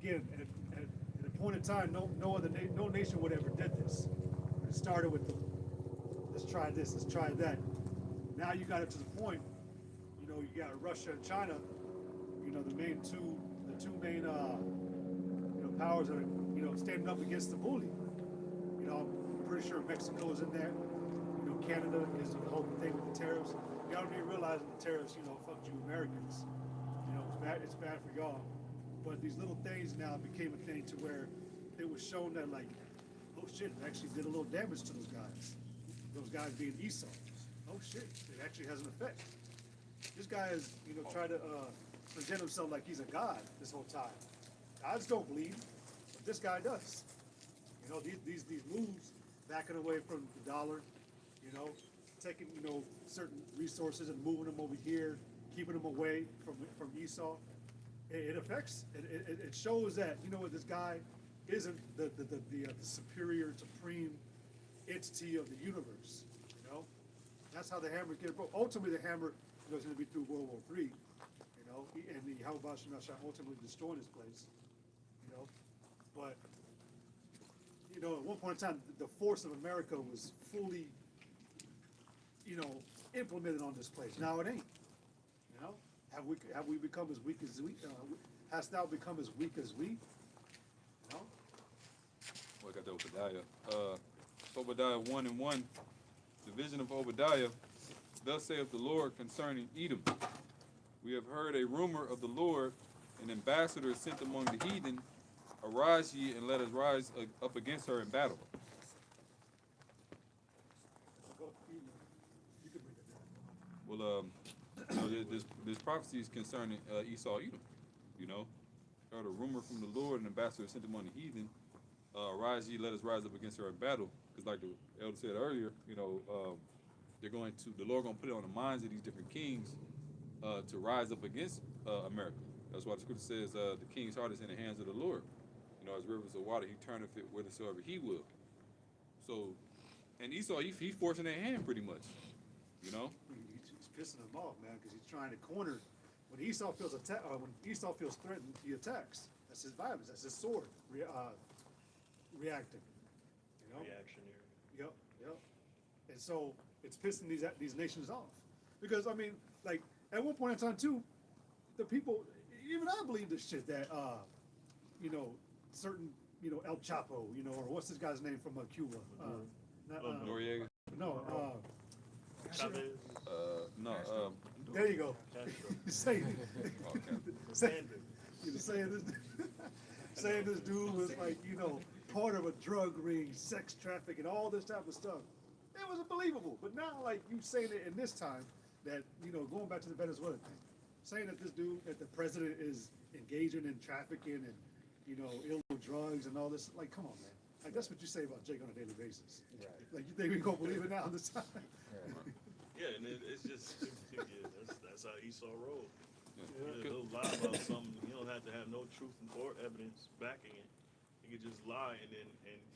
Again, at a point in time, no nation would ever did this. It started with let's try this, let's try that. Now you got it to the point, you got Russia and China, the two main powers are, standing up against the bully. I'm pretty sure Mexico is in there. Canada is the whole thing with the tariffs. Y'all don't even realize that the tariffs, fuck you Americans. It's bad for y'all. But these little things now became a thing to where it was shown that, like, oh shit, it actually did a little damage to those guys. Those guys being Esau. Oh shit, it actually has an effect. This guy is, trying to present himself like he's a god this whole time. Gods don't bleed, but this guy does. These moves, backing away from the dollar, taking, certain resources and moving them over here, keeping them away from Esau. It affects, it shows that, this guy isn't the superior, supreme entity of the universe, That's how the hammer gets broke. Ultimately, the hammer is going to be through World War III, and the Yahweh shall ultimately destroy this place, But, at one point in time, the force of America was fully, implemented on this place. Now it ain't. Have we become as weak as we? Hast thou become as weak as we? Well, I got that Obadiah. Obadiah 1:1. The vision of Obadiah. Thus saith the Lord concerning Edom. We have heard a rumor of the Lord, an ambassador is sent among the heathen. Arise ye and let us rise up against her in battle. Well, this prophecy is concerning Esau, Edom. Heard a rumor from the Lord, an ambassador sent among the heathen. Arise ye, let us rise up against her in battle. Because, like the elder said earlier, the Lord going to put it on the minds of these different kings to rise up against America. That's why the scripture says the king's heart is in the hands of the Lord. As rivers of water, he turneth it whithersoever he will. So, and Esau, he's forcing their hand pretty much. He's pissing them off, man, because he's trying to corner. When Esau feels threatened, he attacks. That's his violence. That's his sword reacting. Reactionary. Yep. And so it's pissing these nations off, because at one point in time too, the people, even I believe this shit that certain El Chapo, or what's this guy's name from Cuba? Noriega? No. Chavez. No. There you go. Say Sanders. saying this dude was part of a drug ring, sex trafficking, all this type of stuff. It was unbelievable. But now, you saying it in this time that going back to the Venezuela thing, saying that that the president is engaging in trafficking and illegal drugs and all this, come on, man. That's what you say about Jake on a daily basis. Right. You think we gonna believe it now this time? Right. Yeah, and it's just that's how Esau rolled. Yeah. He'll lie about something. You don't have to have no truth or evidence backing it. You can just lie and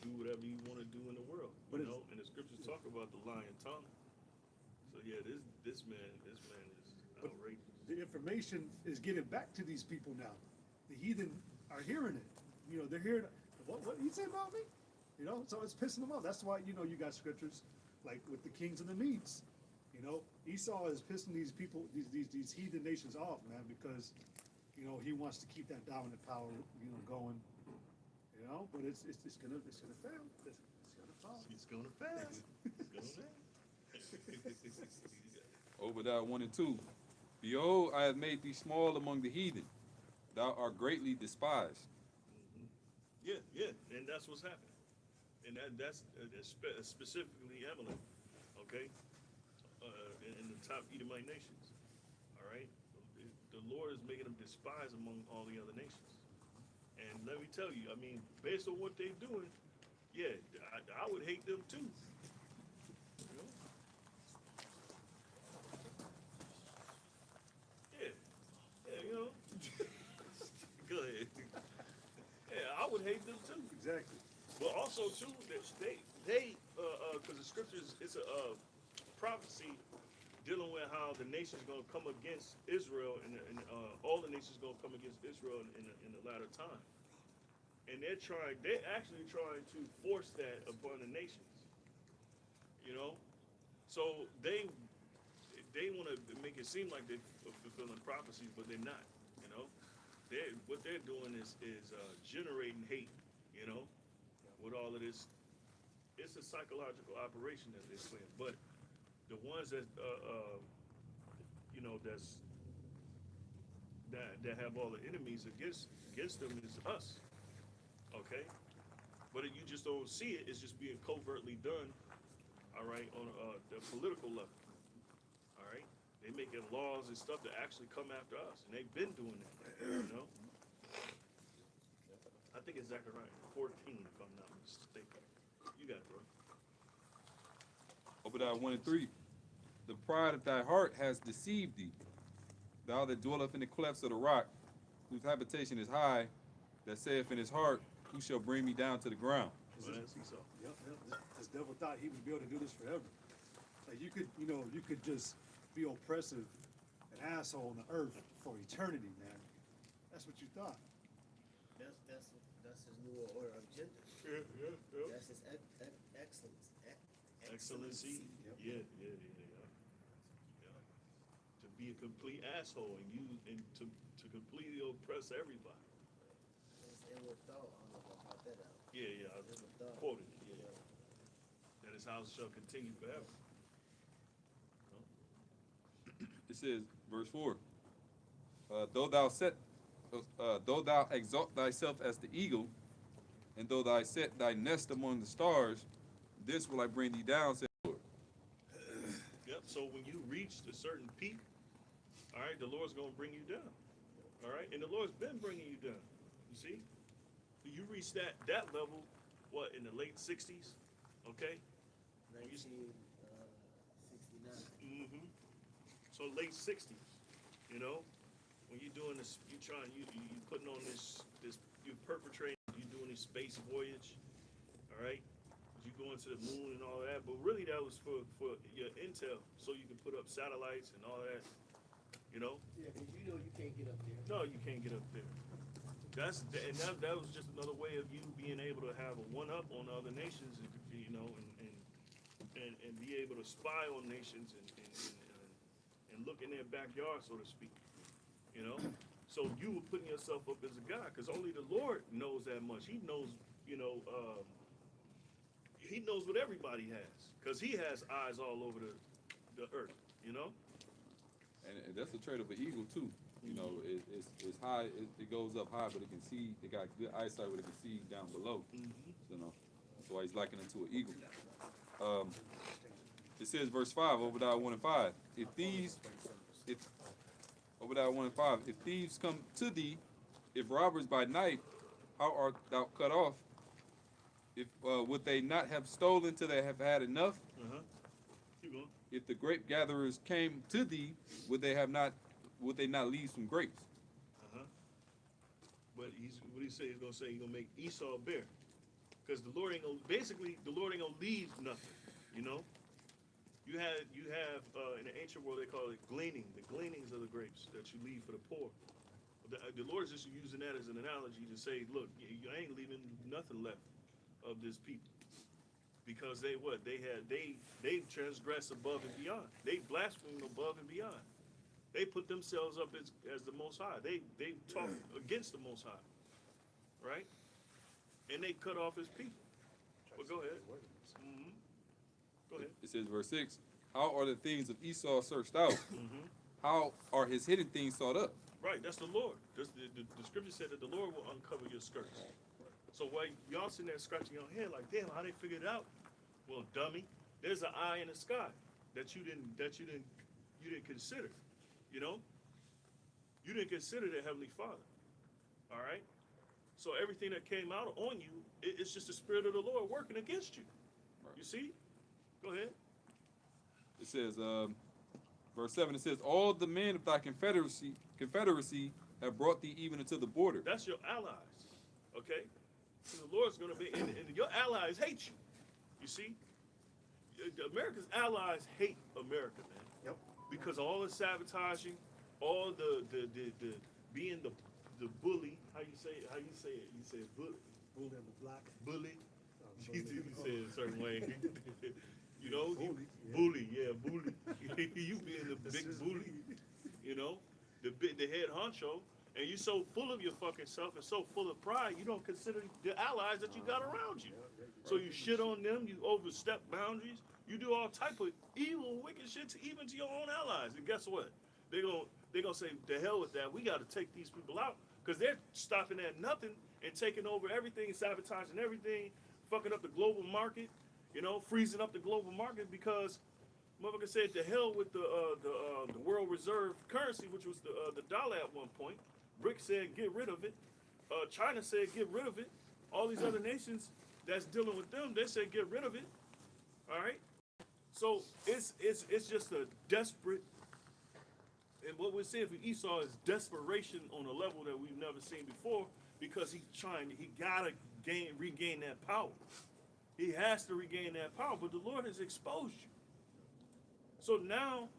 do whatever you want to do in the world. But And the scriptures talk about the lying tongue. So yeah, this man is outrageous. The information is getting back to these people now. The heathen are hearing it. They're hearing what you say about me? So it's pissing them off. That's why you got scriptures like with the kings and the Medes. Esau is pissing these people, these heathen nations off, man, because he wants to keep that dominant power, going. But it's gonna fail. It's gonna fall. It's gonna fail. Obadiah 1:2. Behold, I have made thee small among the heathen. Thou art greatly despised. Yeah, and that's what's happening. And that's specifically Evelyn, okay? In the top Edomite nations, all right? The Lord is making them despised among all the other nations. And let me tell you, based on what they're doing, yeah, I would hate them too. Yeah, Go ahead. Yeah, I would hate them too. Exactly. But also too, because the scriptures, it's a prophecy dealing with how the nation's going to come against Israel, and all the nations going to come against Israel in the latter time. And they're actually trying to force that upon the nations. So they want to make it seem like they're fulfilling prophecies, but they're not. what they're doing is generating hate, you know, with all of this. It's a psychological operation that they're playing. But the ones that, you know, that have all the enemies against them is us. Okay, but you just don't see it. It's just being covertly done. All right, on the political level. All right, they making laws and stuff that actually come after us, and they've been doing that. You know, I think it's Zechariah 14, if I'm not mistaken. You got it, bro. Obadiah 1 and 3. The pride of thy heart has deceived thee. Thou that dwelleth in the clefts of the rock, whose habitation is high, that saith in his heart, who shall bring me down to the ground? Well, that's Esau. Yep, this devil thought he would be able to do this forever. Like you could just be oppressive, an asshole on the earth for eternity, man. That's what you thought. That's his new order of gender. Yeah. That's his excellence. Excellency. Yep. Yeah. To be a complete asshole and to completely oppress everybody. It's inward thought. I don't know if I brought that out. Yeah, I Inward thought. quoted it. Yeah. That his house shall continue forever. It says, verse 4. Though thou exalt thyself as the eagle, and though thou set thy nest among the stars, this will I bring thee down, said the Lord. Yep. So when you reach a certain peak, all right, the Lord's gonna bring you down. All right, and the Lord's been bringing you down. You see, you reach that level, what, in the late 60s? Okay. 1969. Mm-hmm. So late 60s, you know, when you're doing this, you putting on this, you perpetrating, you doing this space voyage, all right? You going to the moon and all that, but really that was for your intel, so you can put up satellites and all that, you know? Yeah, because you know you can't get up there. No, you can't get up there. That was just another way of you being able to have a one-up on other nations, you know, and be able to spy on nations and look in their backyard, so to speak, you know? So you were putting yourself up as a guy, because only the Lord knows that much. He knows, you know, he knows what everybody has, because he has eyes all over the earth, you know? And that's the trait of an eagle, too. You know, it's high, it goes up high, but it can see, it got good eyesight where it can see down below. You know, that's why he's likened it to an eagle. It says, verse 5, Obadiah 1 and 5. Obadiah 1 and 5, if thieves come to thee, if robbers by night, how art thou cut off? If would they not have stolen till they have had enough? Keep going. If the grape gatherers came to thee, would they not leave some grapes? But what he say? He's gonna say he's gonna make Esau a bear, because the Lord ain't gonna leave nothing. You know, you have in the ancient world they call it gleaning. The gleanings of the grapes that you leave for the poor. The Lord is just using that as an analogy to say, look, you ain't leaving nothing left of this people, because they transgressed above and beyond. They blasphemed above and beyond. They put themselves up as the Most High. They talk against the Most High, right? And they cut off his people. Well, go ahead. Go ahead. It says, verse 6, how are the things of Esau searched out? How are his hidden things sought up? Right, that's the Lord. The scripture said that the Lord will uncover your skirts. So while y'all sitting there scratching your head like, damn, how they figured it out? Well, dummy, there's an eye in the sky that you didn't consider. You know, you didn't consider the Heavenly Father. All right. So everything that came out on you, it's just the Spirit of the Lord working against you. Right. You see? Go ahead. It says, verse 7, it says, all the men of thy confederacy have brought thee even unto the border. That's your allies. Okay? So the Lord's going to be, and your allies hate you. You see? America's allies hate America, man. Yep. Because all the sabotaging, all the being the bully. How you say it? You say bully. Bully on the block. Bully. Bully. You say it a certain way. You know, Bully, yeah. bully. You being the big bully. You know, the head honcho, And you're so full of your fucking self and so full of pride, you don't consider the allies that you got around you. So you shit on them, you overstep boundaries, you do all type of evil, wicked shit even to your own allies. And guess what? They're gonna say, the hell with that. We got to take these people out because they're stopping at nothing and taking over everything, sabotaging everything, fucking up the global market, freezing up the global market because motherfucker said to hell with the world reserve currency, which was the dollar at one point. BRICS said get rid of it. China said get rid of it. All these other nations that's dealing with them, they said get rid of it. All right. So it's just a desperate, and what we're seeing for Esau is desperation on a level that we've never seen before because he gotta regain that power. He has to regain that power, but the Lord has exposed you. So now,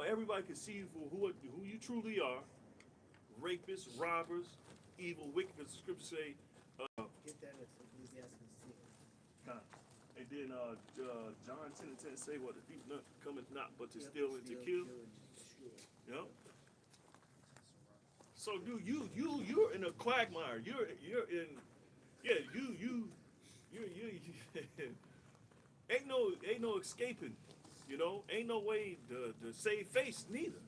everybody can see you for who you truly are. Rapists, robbers, evil, wicked, because the scriptures say, Get that in Ecclesiastes 10. and then John 10:10 say, what, the thief cometh not but to steal and to kill. Yep. So dude, you're in a quagmire. You're in, yeah, you ain't no escaping. Ain't no way to save face neither.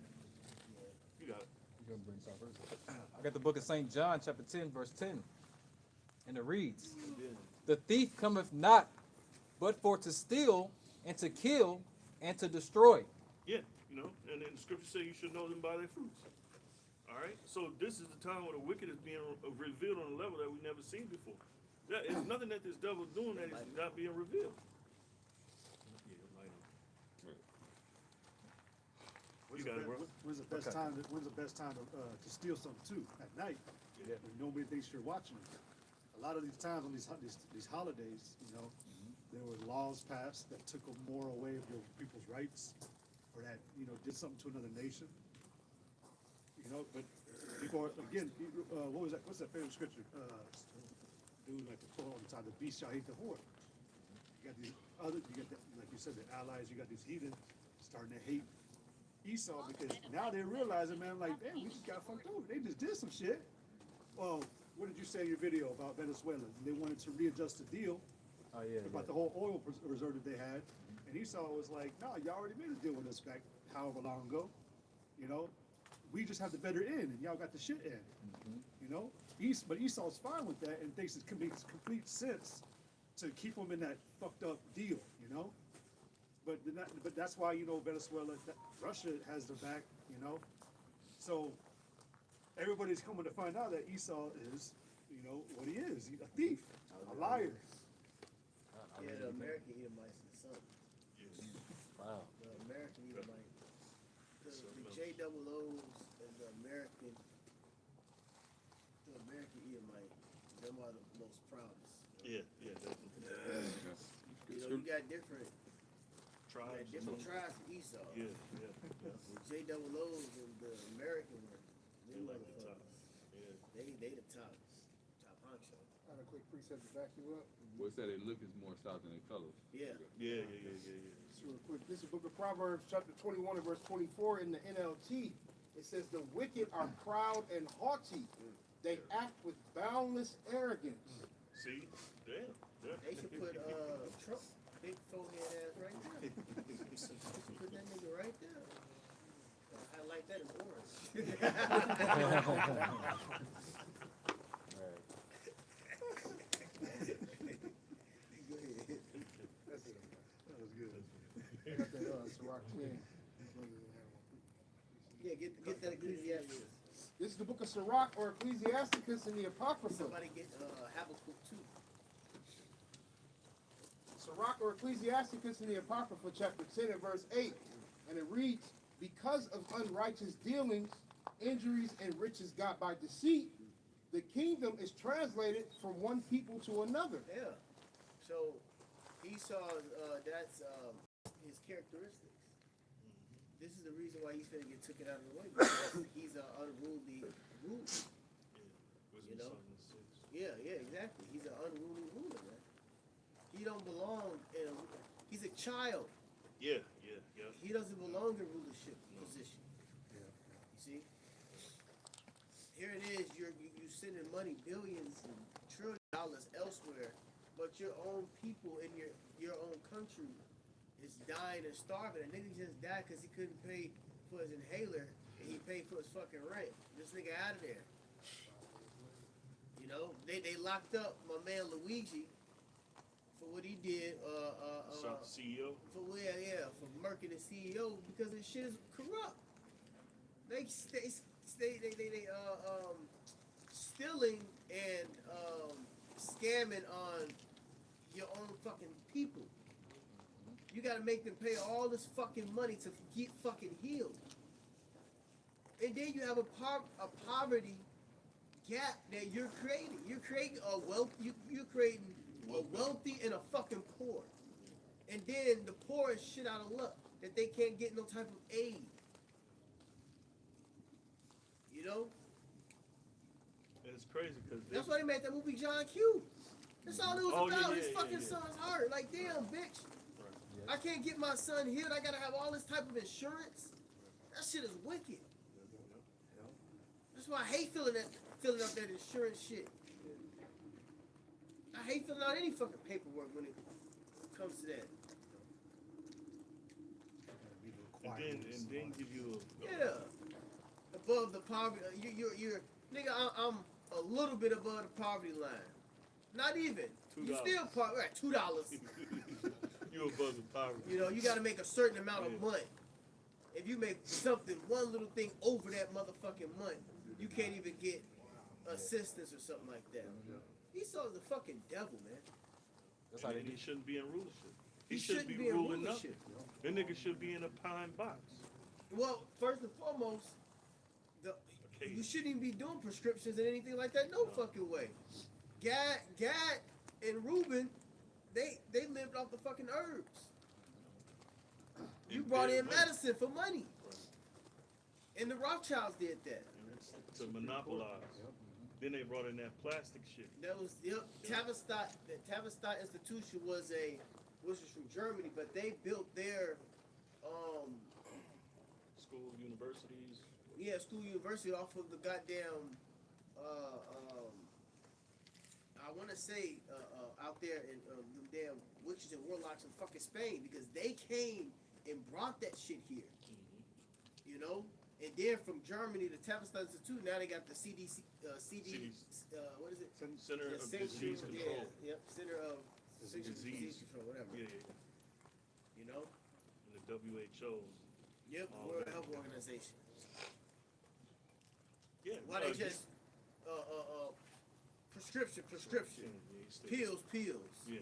You got it. You gonna bring some first? I got the book of St. John, chapter 10, verse 10. And it reads, the thief cometh not but for to steal and to kill and to destroy. Yeah, and then the scripture say you should know them by their fruits. All right, so this is the time where the wicked is being revealed on a level that we've never seen before. There is nothing that this devil is doing that is not being revealed. When's the best time? When's the best time to steal something too? At night, when nobody thinks you're watching. A lot of these times on these holidays, there were laws passed that took more away of people's rights, or that did something to another nation. But before again, what was that? What's that favorite scripture? Dude, like all the time, the beast shall hate the whore. You got like you said, the allies. You got these heathen starting to hate Esau because now they're realizing, man, like, damn, we just got fucked over. They just did some shit. Well, what did you say in your video about Venezuela? They wanted to readjust the deal about the whole oil reserve that they had. And Esau was like, no, y'all already made a deal with us back however long ago. We just have the better end and y'all got the shit in. But Esau's fine with that and thinks it makes complete sense to keep them in that fucked up deal, But that's why Venezuela, Russia has their back, So everybody's coming to find out that Esau is, what he is. He's a thief, a liar. Yeah, the American Edomites is something. Wow. The American Edomite. The JOOs and the American Edomite, them are the most proudest. Yeah, definitely. You got different Tribes. tribes of Esau. Yeah. The JOOs and the American ones, them Like the top. motherfuckers. They the top honcho. I have a quick precept to back you up. Well, it said they look is more south than they colors. Yeah. Yeah. So real quick, this is the book of Proverbs, chapter 21 and verse 24 in the NLT. It says, the wicked are proud and haughty. They act with boundless arrogance. See? Damn. They should put Trump, big forehead ass right there. Put that nigga right there. I like that as orange. Go ahead. That was good. I got that Sirach 10. Yeah, get that Ecclesiastes. This is the book of Sirach or Ecclesiasticus in the Apocrypha. Somebody get Habakkuk 2. Sirach or Ecclesiasticus in the Apocrypha, chapter 10 and verse 8. And it reads, because of unrighteous dealings, injuries, and riches got by deceit, the kingdom is translated from one people to another. Yeah. So Esau, that's his characteristics. This is the reason why he's finna get taken out of the way, because he's an unruly ruler. You know? Yeah, exactly. He's an unruly ruler, man. He don't belong in he's a child. Yeah. He doesn't belong in rulership position. You see? here it is. You sending money, billions and trillions of dollars elsewhere, but your own people in your own country is dying and starving. A nigga just died because he couldn't pay for his inhaler and he paid for his fucking rent. This nigga out of there. You know, they locked up my man Luigi for what he did. Shot the CEO. For for murking the CEO because his shit is corrupt. They stealing and scamming on your own fucking people. You gotta make them pay all this fucking money to get fucking healed. And then you have a poverty gap that you're creating. You're creating a wealth. You're creating a wealthy and a fucking poor. And then the poor is shit out of luck that they can't get no type of aid. You know? It's crazy because That's why they made that movie John Q. That's all it was Oh, about. yeah, His yeah, fucking yeah. son's heart. Like, damn, bitch. I can't get my son healed. I gotta have all this type of insurance. That shit is wicked. That's why I hate filling out that insurance shit. I hate filling out any fucking paperwork when it comes to that. and then give you Yeah. Above the poverty, you're nigga. I'm a little bit above the poverty line. Not even. You $2. still right? $2. you above the poverty. You know, you got to make a certain amount of money. If you make something, one little thing over that motherfucking money, you can't even get assistance or something like that. Esau's the fucking devil, man. That's how they And do. he shouldn't be in rulership. He shouldn't shouldn't be be in ruling rulership. nothing. That nigga should be in a pine box. Well, first and foremost, Okay. you shouldn't even be doing prescriptions and anything like that. No fucking way. Gad and Reuben, they lived off the fucking herbs. You And brought dead in money. medicine for money. And the Rothschilds did that. And it's to monopolize. Then they brought in that plastic shit. That was the Tavistock Institution was from Germany, but they built their School, universities. school university off of the goddamn I want to say out there in the damn witches and warlocks in fucking Spain because they came and brought that shit here. You know? And then from Germany, the Tavistock Institute, now they got the CDC, what is it? Center The of Central- Disease Control. Yep, Center of Disease. Control, whatever. Yeah. You know? And the WHO. Yep, All World that. Health Organization. Yeah. Why they just prescription, pills. Yeah.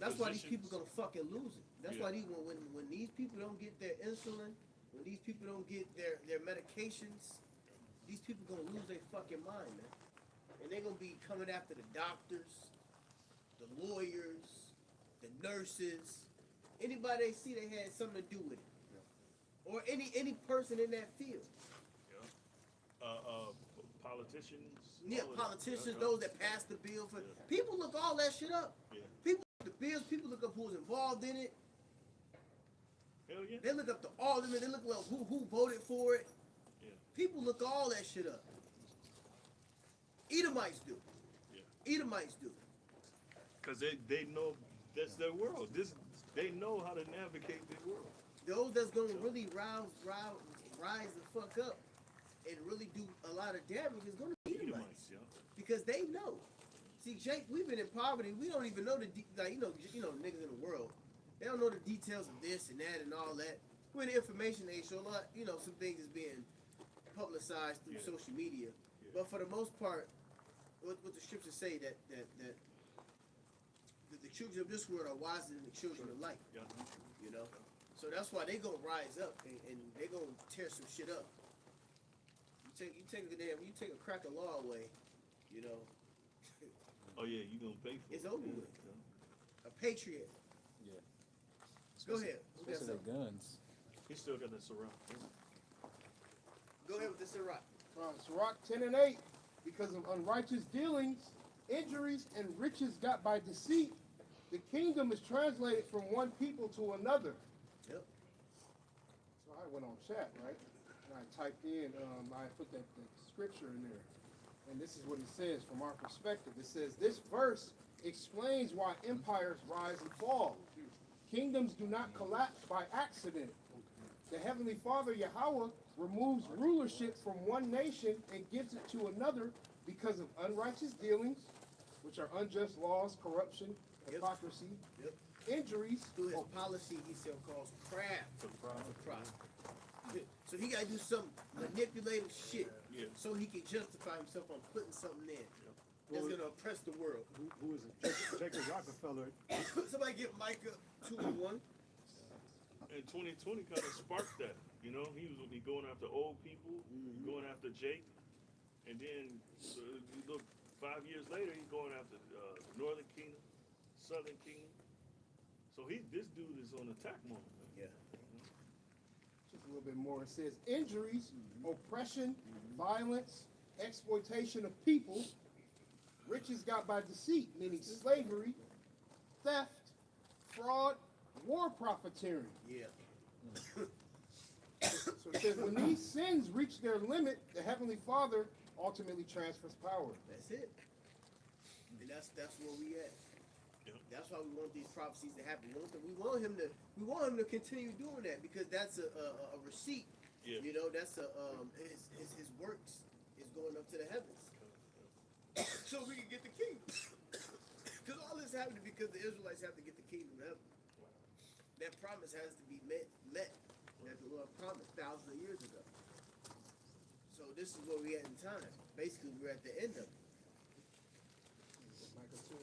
That's why these Physicians. people gonna fucking lose it. That's Yeah. why when these people don't get their insulin, when these people don't get their medications, these people gonna lose their fucking mind, man. And they're gonna be coming after the doctors, the lawyers, the nurses, anybody they see they had something to do with it, or any person in that field. Politicians. Yeah, all of that. politicians, those that pass the bill for Yeah. people look all that shit up. Yeah. People look up the bills, people look up who's involved in it. Hell yeah. They look up all of them. They look up who voted for it. Yeah. People look all that shit up. Edomites do. Yeah. Edomites do. Because they know that's their world. They know how to navigate their world. Those that's gonna really rise the fuck up and really do a lot of damage is gonna be Edomites. Yeah. Because they know. See, Jake, we've been in poverty. We don't even know niggas in the world. They don't know the details of this and that and all that. We're in the information age, so a lot, some things is being publicized through Yeah. social media. Yeah. But for the most part, what the scriptures say that the children of this world are wiser than the children of light. Yeah. So that's why they gonna rise up and they gonna tear some shit up. You take a crack of law away, Oh yeah, you gonna pay for It's it. over with. A patriot. Yeah. Go ahead. Who got Especially something? their guns. He still got that surround. Go ahead with this Iraq. Sirach 10:8, because of unrighteous dealings, injuries, and riches got by deceit, the kingdom is translated from one people to another. Yep. So I went on chat, right? And I typed in, I put that scripture in there. And this is what it says from our perspective. It says, this verse explains why empires rise and fall. Kingdoms do not collapse by accident. The Heavenly Father, Yahweh, removes rulership from one nation and gives it to another because of unrighteous dealings, which are unjust laws, corruption, hypocrisy, injuries. Through his policy, he still calls craft for profit. So he gotta do some manipulative shit so he can justify himself on putting something in that's gonna oppress the world. Who is it? Jacob Rockefeller. Somebody get Micah 2:1. And 2020 kind of sparked that. You know, he was going after old people, going after Jake, and then you look 5 years later, he's going after the Northern Kingdom, Southern Kingdom. So this dude is on attack mode. Yeah. Just a little bit more. It says injuries, oppression, violence, exploitation of people, riches got by deceit, meaning slavery, theft, fraud, war profiteering. Yeah. So it says when these sins reach their limit, the Heavenly Father ultimately transfers power. That's it. And that's where we at. Yep. That's why we want these prophecies to happen. We want him to continue doing that because that's a receipt. Yeah. You know, that's his works is going up to the heavens. So we can get the kingdom. Because all this happened because the Israelites have to get the kingdom of heaven. That promise has to be met as the Lord promised thousands of years ago. So this is where we at in time. Basically, we're at the end of it.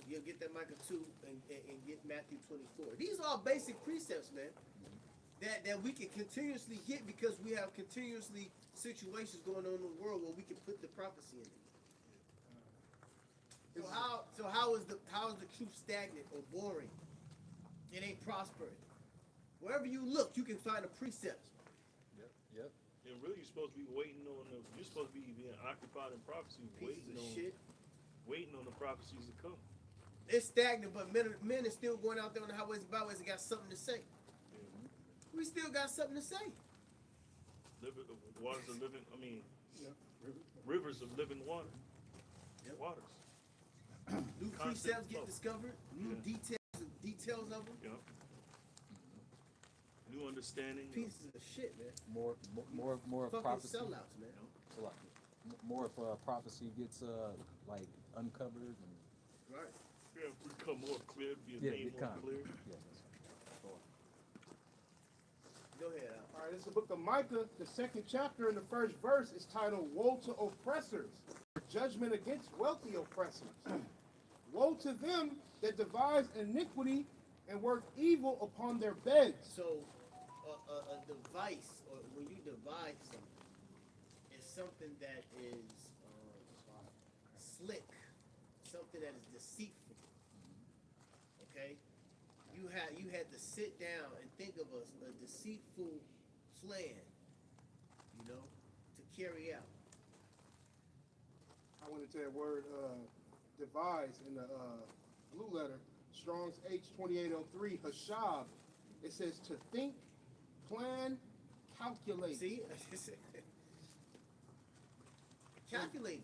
You'll get that Micah 2 and get Matthew 24. These are all basic precepts, man, that we can continuously get because we have continuously situations going on in the world where we can put the prophecy in it. So how is the truth stagnant or boring? It ain't prospering. Wherever you look, you can find a precept. Yep. And really, you're supposed to be waiting on you're supposed to be being occupied in prophecy, Pieces of shit. waiting on the prophecies to come. It's stagnant, but men are still going out there on the highways and byways and got something to say. We still got something to say. Waters of living, rivers of living water. Yep. Waters. New Constant precepts get flow. discovered. New details of them. You know? New understanding. Pieces of shit, man. More of Fucking prophecy. sellouts, man. So like, more of prophecy gets like uncovered and Right. Yeah, become more clear, be made more clear. Yeah. Go ahead, Al. All right, it's the book of Micah, the 2nd chapter, and the 1st verse is titled, Woe to Oppressors, Judgment Against Wealthy Oppressors. Woe to them that devise iniquity and work evil upon their beds. So, a device, or when you divide something, is something that is slick, something that is deceitful. Okay, you had to sit down and think of a deceitful plan, you know, to carry out. I went into that word devise in the blue letter, Strong's H2803, Hashab. It says to think, plan, calculate. See, calculating.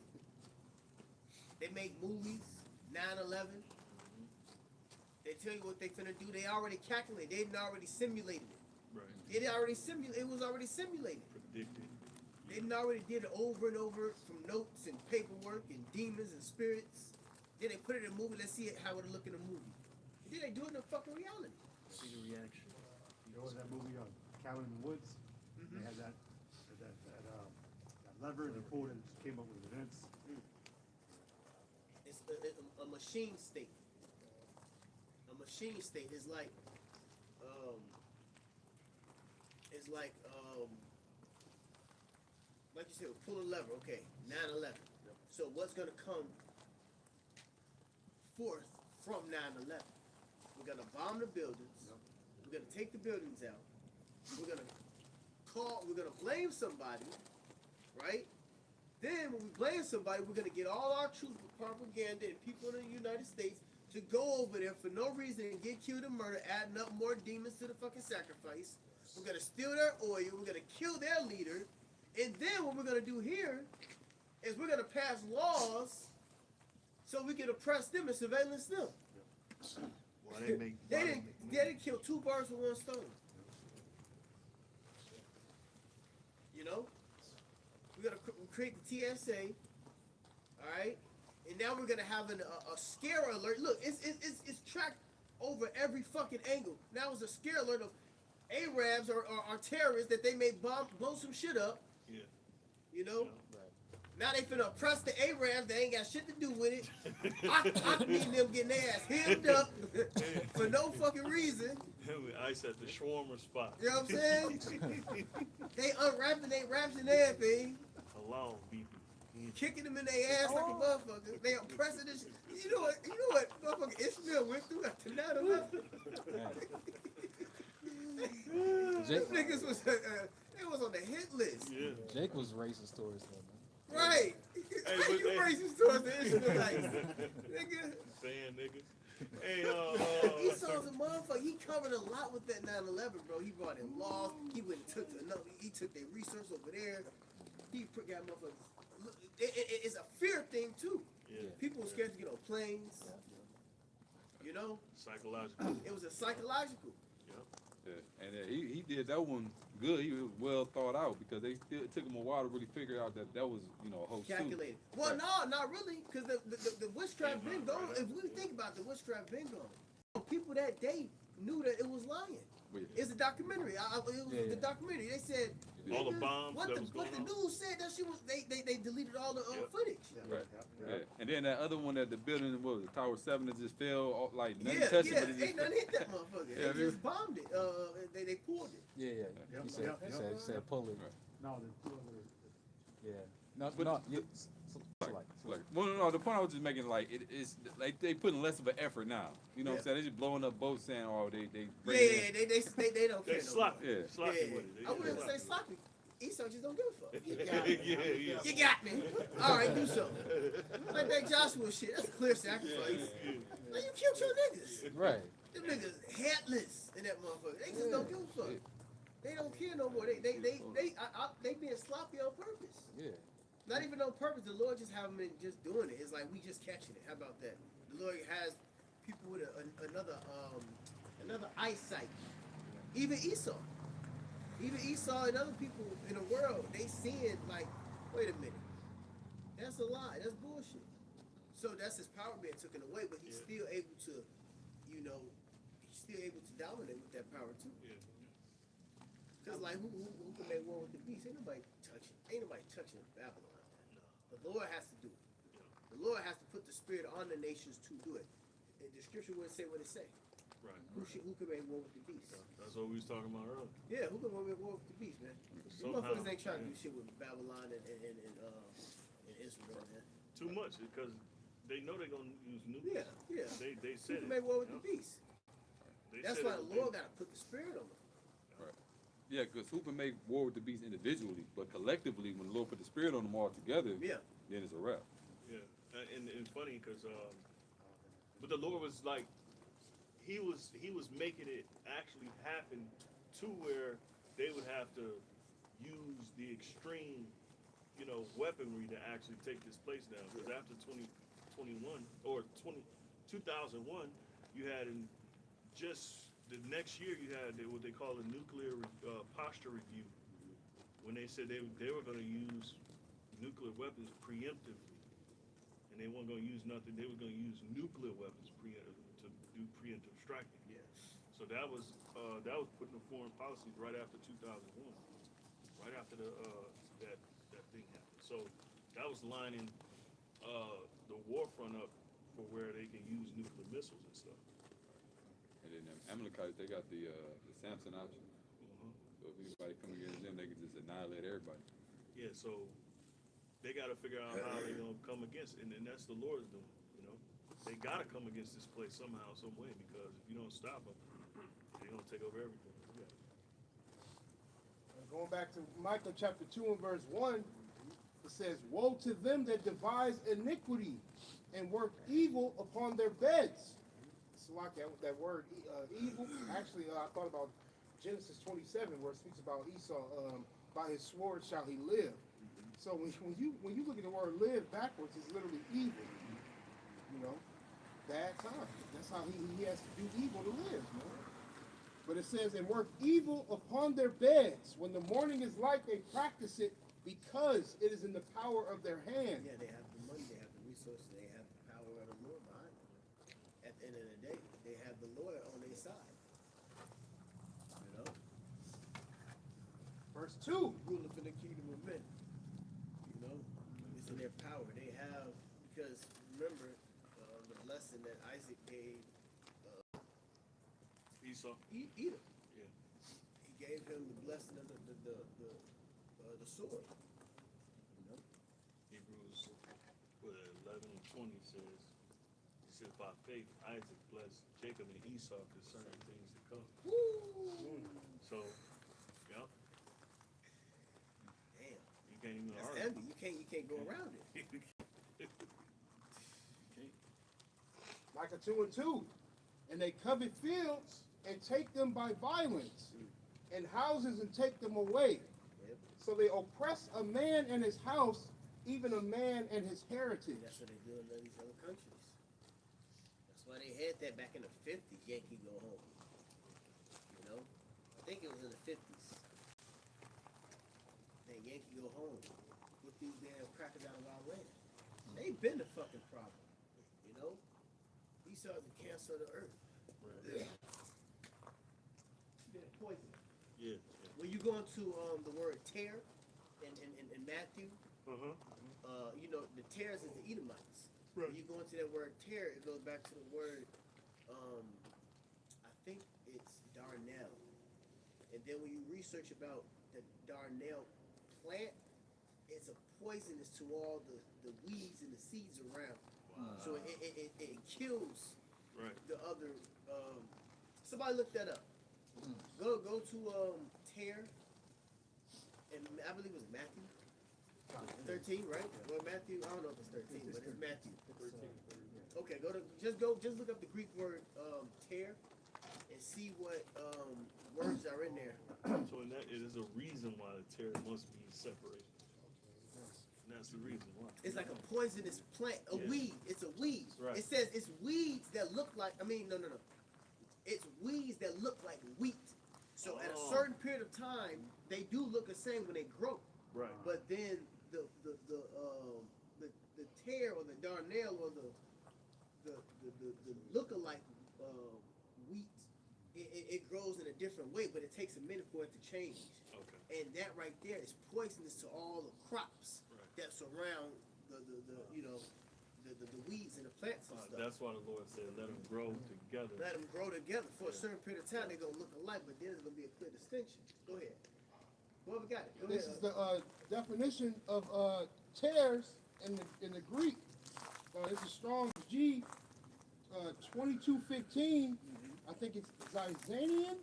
They make movies, 9/11. They tell you what they finna do. They already calculated. They didn't already simulated it. Right. It was already simulated. Predicted. They done already did it over and over from notes and paperwork and demons and spirits. Then they put it in a movie. Let's see how it'll look in a movie. And then they do it in a fucking reality. See the reaction. You know that movie Cabin in the Woods? They had that lever and they pulled and came up with events. It's a machine state. A machine state is like you said, pull a lever. Okay, 9/11. So what's gonna come forth from 9/11? We're gonna bomb the buildings. We're gonna take the buildings out. We're gonna blame somebody, right? Then when we blame somebody, we're gonna get all our troops with propaganda and people in the United States to go over there for no reason and get killed and murdered, adding up more demons to the fucking sacrifice. We're gonna steal their oil. We're gonna kill their leader, And then what we're gonna do here is we're gonna pass laws so we can oppress them and surveillance them. Why they make? They didn't kill two birds with one stone. You know, we're gonna create the TSA, all right, and now we're gonna have a scare alert. Look, it's tracked over every fucking angle. Now it's a scare alert of Arabs or terrorists that they may blow some shit up. Yeah. You know. Yeah. Now they finna oppress the Arabs. They ain't got shit to do with it. I mean them getting their ass hemmed up for no fucking reason. Ice at the shawarma spot. You know what I'm saying? They unwrapping their wraps and everything, Alone, people. kicking them in their ass like a motherfucker. They oppressing this. You know what? Motherfucker Ishmael went through after 9/11. Jake, Niggas was they was on the hit list. Yeah. Jake was racist towards them. Right. How you racist towards the Ishmaelites, nigga? Saying nigga. Hey, Esau's a motherfucker. He covered a lot with that 9/11, bro. He brought in laws. He went and took he took their research over there. He got motherfuckers. It's a fear thing too. Yeah. People were scared to get on planes. You know, Psychological. it was a psychological. Yeah. And he did that one good. He was well thought out because it took him a while to really figure out that was, you know, a whole suit. Calculated. Well, Right. no, not really, because the witchcraft been gone. If we think about it, the witchcraft been gone. People that day knew that it was lying. But yeah. It's a documentary. It was Yeah. the documentary. They said All the nigga, bombs What that the was going what the on. news said that shit was they deleted all the Yeah. footage. Right. Yeah. And then that other one at the building, what was it, Tower 7, that just fell, all, like, nothing Yeah, touched it, yeah. but it just Ain't nothing hit that motherfucker. Yeah, They just bombed it. They pulled it. Yeah, yeah. Yep, He said, yep, he yep. said, he said, pull it. Right. No, the two other. Yeah. No, But- no. Yeah, Like, well, no, the point I was just making, like, it's like they putting less of an effort now. You know what I'm saying? They just blowing up boats saying, oh, they Yeah, bring it yeah, they don't care. They no sloppy. Yeah. more. Sloppy Yeah, with it. They I wouldn't sloppy. say sloppy. Esau just don't give a fuck. You Yeah, got me. yeah. You got me. All right, do something. Like that Joshua shit. That's a clear sacrifice. Like, you killed your niggas. Right. Them niggas headless in that motherfucker. They just don't give a fuck. They don't care no more. They being sloppy on purpose. Yeah. Not even on purpose. The Lord just have them just doing it. It's like we just catching it. How about that? The Lord has people with another eyesight. Even Esau and other people in the world, they seeing like, wait a minute, that's a lie. That's bullshit. So that's his power being taken away, but he's still able to, you know, he's still able to dominate with that power too. Yeah. Cause like who can make war with the beast? Ain't nobody touching Babylon. The Lord has to do it. The Lord has to put the spirit on the nations to do it. And the scripture wouldn't say what it say. Right. Who can make war with the beast? That's what we was talking about earlier. Yeah, who can make war with the beast, man? These Somehow, motherfuckers ain't trying to yeah. do shit with Babylon and Israel, man. Too much because they know they're gonna use nuclear. Yeah, yeah. They Who said can it. make war with you the know? beast? They That's said why it. the Lord gotta put the spirit on them. Yeah, because who can make war with the beast individually, but collectively, when the Lord put the spirit on them all together, Yeah. then it's a wrap. Yeah, and it's funny because, but the Lord was like, he was making it actually happen to where they would have to use the extreme, you know, weaponry to actually take this place down. Because after 2021 or 2001, you had in just the next year you had what they call a nuclear posture review, when they said they were going to use nuclear weapons preemptively. And they weren't going to use nothing. They were going to use nuclear weapons to do preemptive striking. Yeah. So that was putting the foreign policies right after 2001, right after that thing happened. So that was lining the war front up for where they can use nuclear missiles and stuff. And then them Amalekites, they got the Samson option. So if anybody come against them, they can just annihilate everybody. Yeah, so they got to figure out how they're going to come against it, and that's the Lord's doing, you know. They got to come against this place somehow, some way, because if you don't stop them, they're going to take over everything. Yeah. Going back to Micah chapter 2 and verse 1, it says, woe to them that devise iniquity and work evil upon their beds. It's like that word evil. Actually, I thought about Genesis 27, where it speaks about Esau by his sword shall he live. So when you look at the word live backwards, it's literally evil. You know, bad time. That's how he has to do evil to live, man. But it says, and work evil upon their beds. When the morning is light, they practice it because it is in the power of their hand. Yeah, they have the money, they have the resources, they have the power of the Lord behind them. At the end of the day, they have the Lord on their side. You know? Verse 2. Ruling for the kingdom of men. You know? It's in their power. They have, because remember, the blessing that Isaac gave Esau. Edom. Yeah. He gave him the blessing of the sword. You know? Hebrews 11 and 20 says, he says, by faith Isaac blessed Jacob and Esau concerning things to come. Woo! So, yeah, Damn. you can't even That's argue. heavy. You can't go around it. Micah 2 and 2. And they covet fields and take them by violence, and houses and take them away. Yep. So they oppress a man and his house, even a man and his heritage. That's what they do in these other countries. That's why they had that back in the 50s, Yankee Go Home. You know? I think it was in the 50s. That Yankee Go Home. With these damn crackers out of our land. They been the fucking problem. You know? Esau is the cancer of the earth. Right. They're poison. Yeah. When you go into the word tear in Matthew, you know, the tares is the Edomites. Right. When you go into that word tear, it goes back to the word, I think it's darnel. And then when you research about the darnel plant, it's a poisonous to all the weeds and the seeds around. So it kills Right. the other. Somebody look that up. Go to tear, and I believe it was Matthew 13, right? Well, Matthew, I don't know if it's 13, but it's Matthew. Okay, just look up the Greek word tear, and see what words are in there. So in that, it is a reason why the tear must be separated. And that's the reason why. It's like a poisonous plant, a Yeah. weed. It's a weed. Right. It says it's weeds that look like. No. It's weeds that look like wheat. So at a certain period of time, they do look the same when they grow. Right. But then the tear or the darnel or the look-alike wheat, it grows in a different way, but it takes a minute for it to change. Okay. And that right there is poisonous to all the crops Right. that surround the weeds and the plants and stuff. That's why the Lord said, let them grow together. Let them grow together for a certain period of time. They're gonna look alike, but then there's gonna be a clear distinction. Go ahead. Whoever got it. Go This ahead. is the definition of tares in the Greek. This is Strong's G 2215. I think it's Zizanian.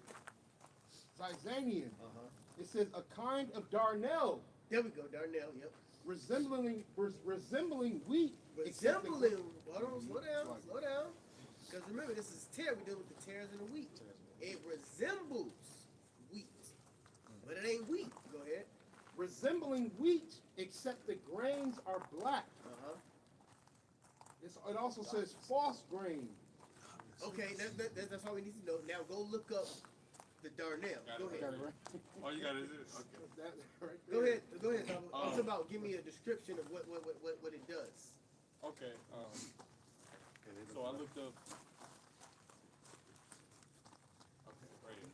It says a kind of darnel There we go, darnel. Yep. resembling wheat. except the- Resembling. Hold on, slow down. Because remember, this is tear. We're dealing with the tares and the wheat. It resembles wheat, but it ain't wheat. Go ahead. Resembling wheat, except the grains are black. It also says false grain. Okay, that's all we need to know. Now go look up the darnel. Go ahead. Got it right? All you got is this. Okay. That right Go there. ahead. Tom. I'm talking about. Give me a description of what it does. Okay. So I looked up. Okay, right here.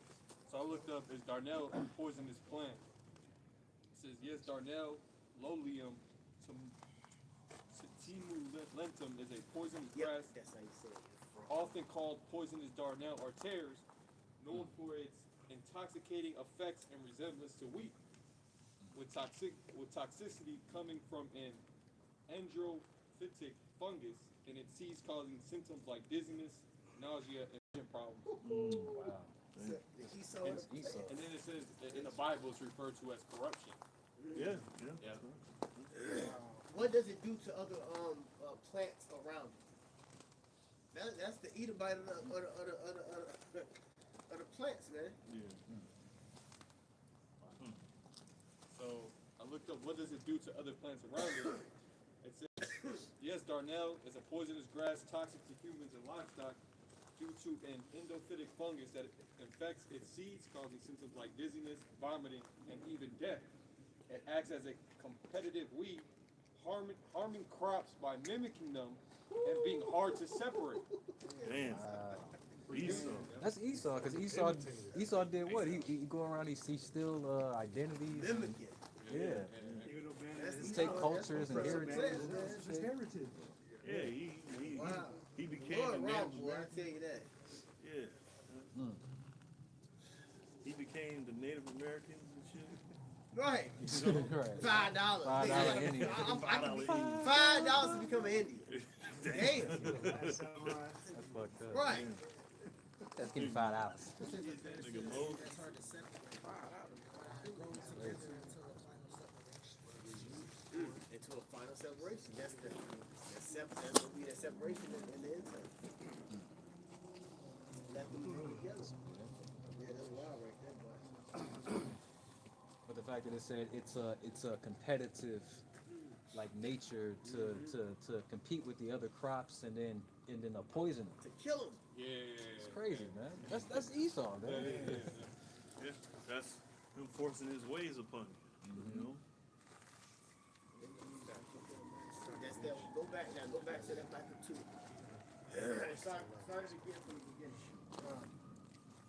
So I looked up, is darnel a poisonous plant? It says yes, darnel lolium lentum is a poisonous grass, Yep, that's how you say it. often called poisonous darnel or tares, known for its intoxicating effects and resemblance to wheat, with toxicity coming from an androphytic fungus in its seeds, causing symptoms like dizziness, nausea, and vision problems. Wow. So, the Esau And, of the plant. and then it says in the Bible it's referred to as corruption. Yeah. Yeah. What does it do to other plants around it? That's the Edomite of the plants, man. Yeah. looked up what does it do to other plants around it. It says, yes, darnel is a poisonous grass toxic to humans and livestock due to an endophytic fungus that infects its seeds, causing symptoms like dizziness, vomiting, and even death. It acts as a competitive weed, harming crops by mimicking them and being hard to separate. Damn. Esau. That's Esau, because Esau did what? He go around, he steal identities. and- Mimic it. Yeah. Even though man That's is He take cultures and heritage. it's heritage. Yeah, he Wow. he became Lord the Rob, Native boy, I American. tell you that. Yeah. Mm. He became the Native Americans and shit. Right. Right. $5. $5 Indian. $5 to become an Indian. Damn. That's fucked up. Right. That's getting $5. Nigga Moses. Into a final separation. That's gonna be that separation in the end time. Let them be together. Yeah, that's wild right there, boy. But the fact that it said it's a competitive like nature to compete with the other crops and then a poison. To kill them. It's crazy, man. That's Esau, man. Yeah, that's him forcing his ways upon you. You know? That's that. Go back now. Go back to that Michael 2. Start again from the beginning.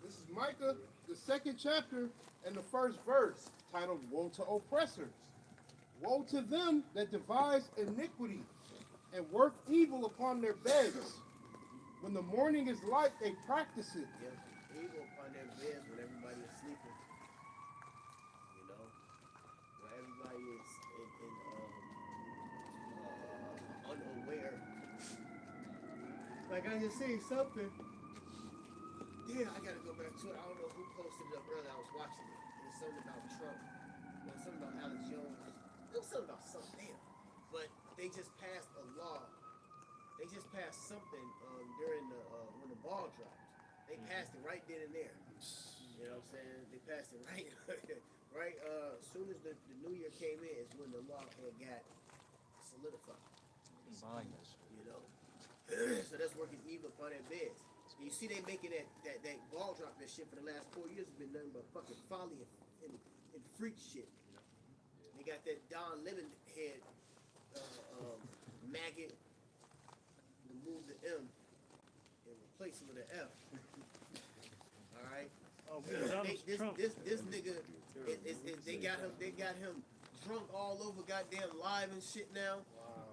This is Micah, the 2nd chapter and the 1st verse, titled Woe to Oppressors. Woe to them that devise iniquity and work evil upon their beds. When the morning is light, they practice it. Yeah, evil upon their beds when everybody is sleeping. You know, when everybody is unaware. Like I just seen something. Yeah, I gotta go back to it. I don't know who posted it up earlier. I was watching it. It was something about Trump. It was something about Alex Jones. It was something about something. Damn. But they just passed a law. They just passed something during the when the ball dropped. They passed it right then and there. You know what I'm saying? They passed it right, right. As soon as the new year came in, is when the law had got solidified. Sign that shit. You know, so that's working evil upon their beds. And you see, they making that ball drop that shit for the last 4 years has been nothing but fucking folly and freak shit. They got that Don Lemon head maggot. Remove the M and replace it with an F. All right. Oh, man, Donald Trump. This nigga, they got him drunk all over goddamn live and shit now.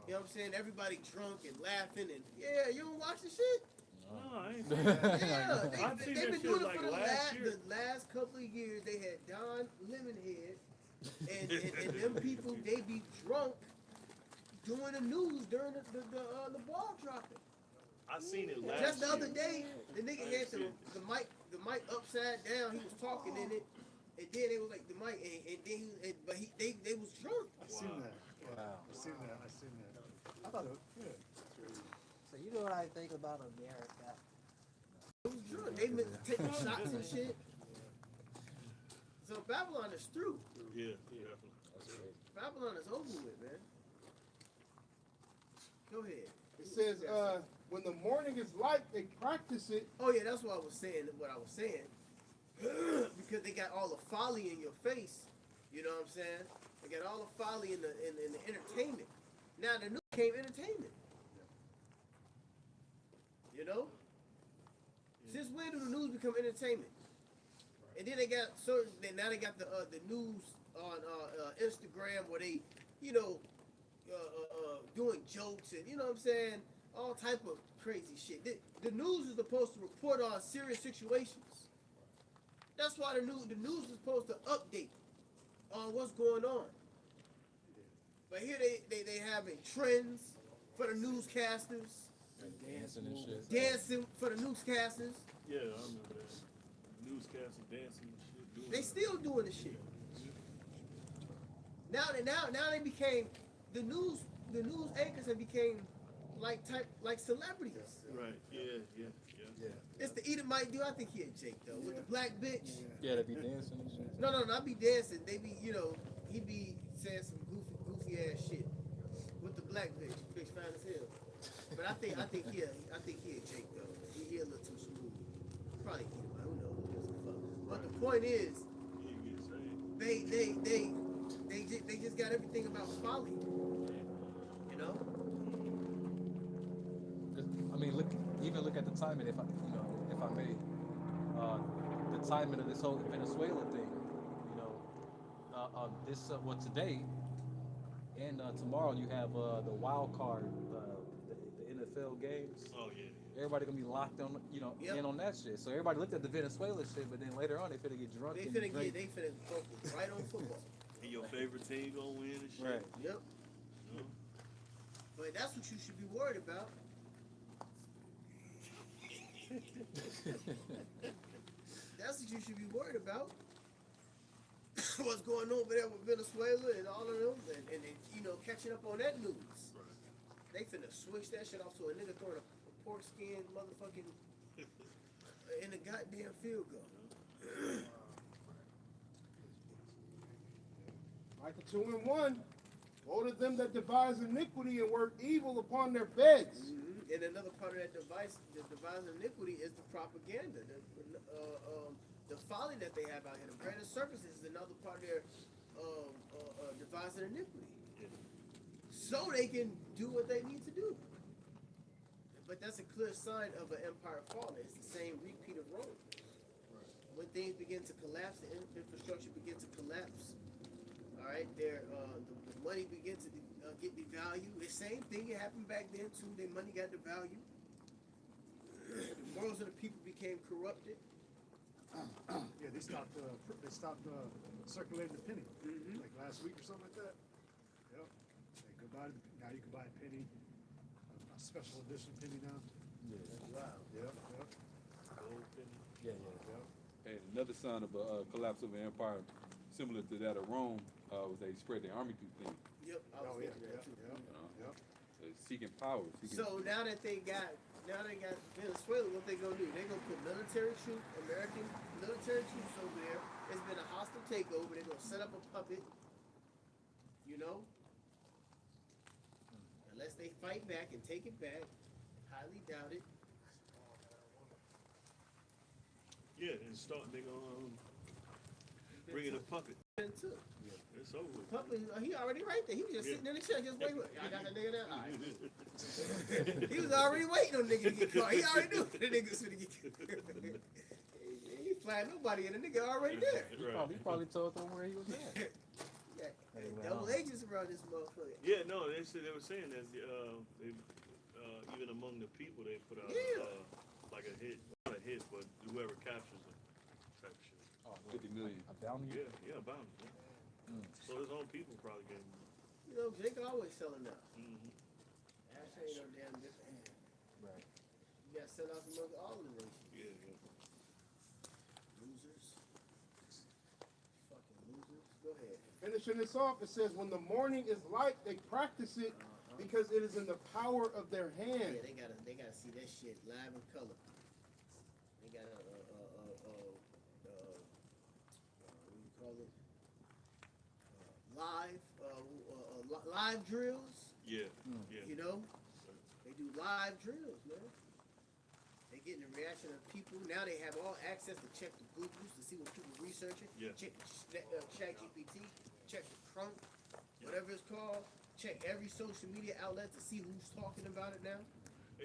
You know what I'm saying? Everybody drunk and laughing and yeah, you don't watch the shit? No, I ain't seen that. Yeah, I've seen they've that been doing shit it for like the last year. last couple of years. They had Don Lemonhead and them people, they be drunk doing the news during the ball dropping. I seen it last Just the year. other day, the nigga I had see the mic upside down. He was talking in it, and then they was like the mic, and then they was drunk. I seen that. Wow. I seen that. I thought it was good. So you know what I think about America? It was drunk. They been taking shots and shit. So Babylon is through. Yeah, definitely. Babylon is over with, man. Go ahead. It says, when the morning is light, they practice it. Oh yeah, that's what I was saying. What I was saying, because they got all the folly in your face. You know what I'm saying? They got all the folly in the entertainment. Now the news became entertainment. You know? Since when do the news become entertainment? And then they got now they got the news on Instagram where they, you know, doing jokes and you know what I'm saying, all type of crazy shit. The news is supposed to report on serious situations. That's why the news is supposed to update on what's going on. But here they having trends for the newscasters, Dancing and shit. dancing for the newscasters. Yeah, I remember that. Newscasters dancing and shit. Doing They that. still doing the shit. Now they became the news anchors have became like celebrities. Right. Yeah. It's the Edomite dude. I think he a Jake though with the black bitch. Yeah, they be dancing and shit. No, not be dancing. They be he be said some goofy ass shit with the black bitch. Bitch fine as hell. But I think he a Jake though. He a little too smooth. Probably eat him. Who knows? Who gives a fuck? But the point is, they just got everything about folly. You know. I mean, look at the timing. If I may, the timing of this whole Venezuela thing. Today and tomorrow you have the wild card, the NFL games. Oh yeah. Everybody gonna be locked on, in on that shit. So everybody looked at the Venezuela shit, but then later on they finna get drunk. They and finna drink. focus right on football. And your favorite team gonna win and shit. Right. Yep. No? But that's what you should be worried about. That's what you should be worried about. What's going on over there with Venezuela and all of them, and catching up on that news. Right. They finna switch that shit off to a nigga throwing a pork skin motherfucking in the goddamn field goal. Micah 2:1. Woe to them that devise iniquity and work evil upon their beds. Mm-hmm. And another part of that devise iniquity is the propaganda, the folly that they have out here. The branded services is another part of their devising iniquity. Yeah. So they can do what they need to do. But that's a clear sign of an empire falling. It's the same repeat of Rome. Right. When things begin to collapse, the infrastructure begins to collapse. All right, the money begins to get devalued. The same thing that happened back then too. Their money got devalued. The morals of the people became corrupted. Yeah, they stopped circulating the penny, Mm-hmm. like last week or something like that. Yep. Now you can buy a penny, a special edition penny now. Wow. Yep. Gold penny. Yep. And another sign of a collapse of an empire, similar to that of Rome, was they spread their army through things. Yep. I was thinking that too. Yep. Seeking power. So now they got Venezuela, what they gonna do? They gonna put American military troops over there. It's been a hostile takeover. They're gonna set up a puppet. Unless they fight back and take it back, highly doubt it. Yeah, and they gonna bring in a puppet. Too. It's over with. Puppet, he already right there. He was just sitting in the chair, just waiting. I got that nigga there. All right. He was already waiting on the nigga to get caught. He already knew the nigga's gonna get caught. He flying nobody, and the nigga already there. Right. He probably told them where he was at. Double agents around this motherfucker. Yeah, no, they were saying that even among the people they put out like a hit, not a hit, but whoever captures them type of shit. 50 million. A bounty? Yeah, about it. So his own people probably getting. Jake always selling out. Mm-hmm. Ash ain't no damn different. Right. You got sell out among all of the nations. Yeah. Losers. Fucking losers. Go ahead. Finishing this off, it says, when the morning is light, they practice it because it is in the power of their hand. Yeah, they gotta see that shit live in color. They got what do you call it? Live drills. Yeah. They do live drills, man. They getting the reaction of people. Now they have all access to check the Googles to see what people researching. Yeah. Check Chat GPT, check the Crunk, whatever it's called. Check every social media outlet to see who's talking about it now.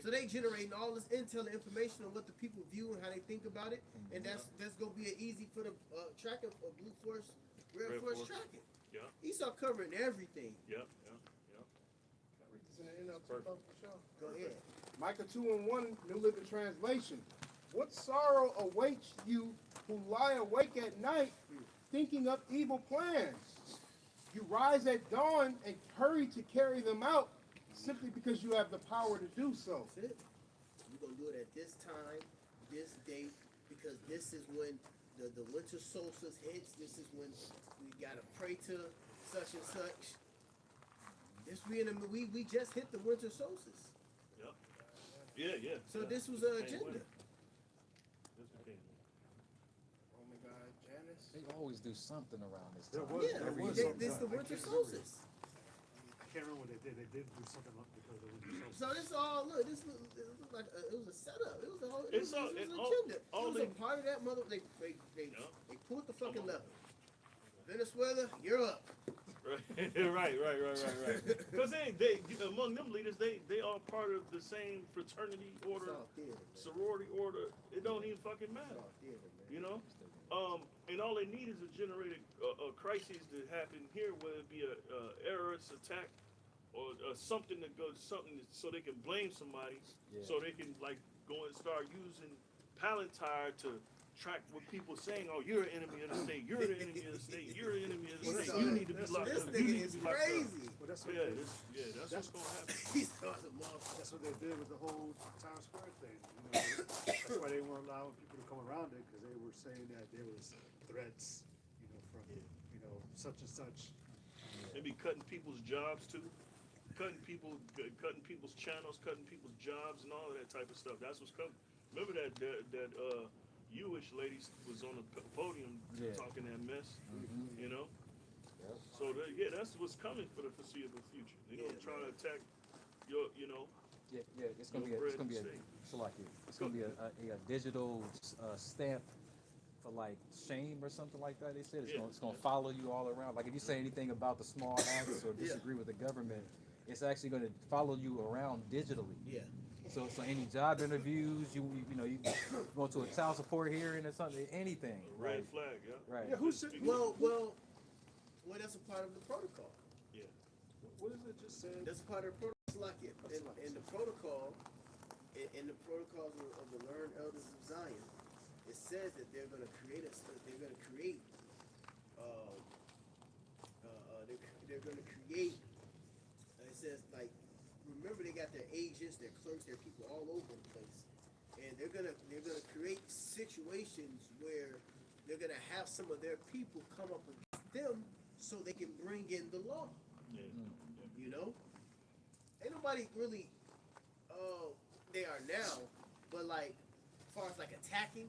So they generating all this intel and information on what the people view and how they think about it, and that's gonna be an easy for the tracker of Blue Force, Red Force tracking. Yeah. Esau covering everything. Yep. Go ahead. Micah 2:1, New Living Translation. What sorrow awaits you who lie awake at night, thinking up evil plans? You rise at dawn and hurry to carry them out, simply because you have the power to do so. That's it. We're gonna do it at this time, this date, because this is when the winter solstice hits. This is when we gotta pray to such and such. We just hit the winter solstice. Yep. Yeah. So this was an agenda. This became. Roman god Janus. They always do something around this There time. was- Yeah, there was this something. is the I winter can't remember. solstice. I can't remember what they did. They did do something up because of the winter solstice. So this all look. This looked like it was a setup. It was a whole. It's It all- was it an all- agenda. all It was they- a part of that mother. They Yeah. they pulled the fucking lever. Venezuela, you're up. Right. Because they among them leaders, they are part of the same fraternity It's order, all theater, man. sorority order. It don't even fucking It's matter, all theater, man. you know. And all they need is to generate a crisis that happen here, whether it be a terrorist attack or something that goes so they can blame somebody, Yeah. so they can like go and start using Palantir to track what people saying. Oh, you're an enemy of the state. You're the enemy of the state. You're an enemy of the He's state. so- You need to be locked This up. You nigga need to is be locked up. crazy. Well, that's what Yeah, they, that's what's gonna happen. He's so the motherfucker. that's what they did with the whole Times Square thing. You know, that's why they weren't allowing people to come around it because they were saying that there was threats, you know, from such and such. They be cutting people's jobs too, cutting people's channels, cutting people's jobs, and all of that type of stuff. That's what's coming. Remember that you-ish lady was on the podium Yeah. talking that mess, Mhm. you know. Yep. So that's what's coming for the foreseeable future. They're gonna try to attack you know. Yeah, it's gonna be No a, it's bread gonna be a, and steak. so like it's gonna be a digital stamp for like shame or something like that. They said it's gonna follow you all around. Like if you say anything about the small acts or disagree with the government, it's actually gonna follow you around digitally. Yeah. So any job interviews, you go to a child support hearing or something, anything. Red Right. flag, yeah. Right. Yeah, who said? Well, that's a part of the protocol. Yeah. What is it just said? That's a part of the protocol. It's like it. In the protocol, in the protocols of the learned elders of Zion, it says that they're going to create they're going to create. It says like, remember they got their agents, their clerks, their people all over the place, and they're gonna create situations where they're gonna have some of their people come up against them so they can bring in the law. Yeah. You know, ain't nobody really. They are now, but like, as far as like attacking,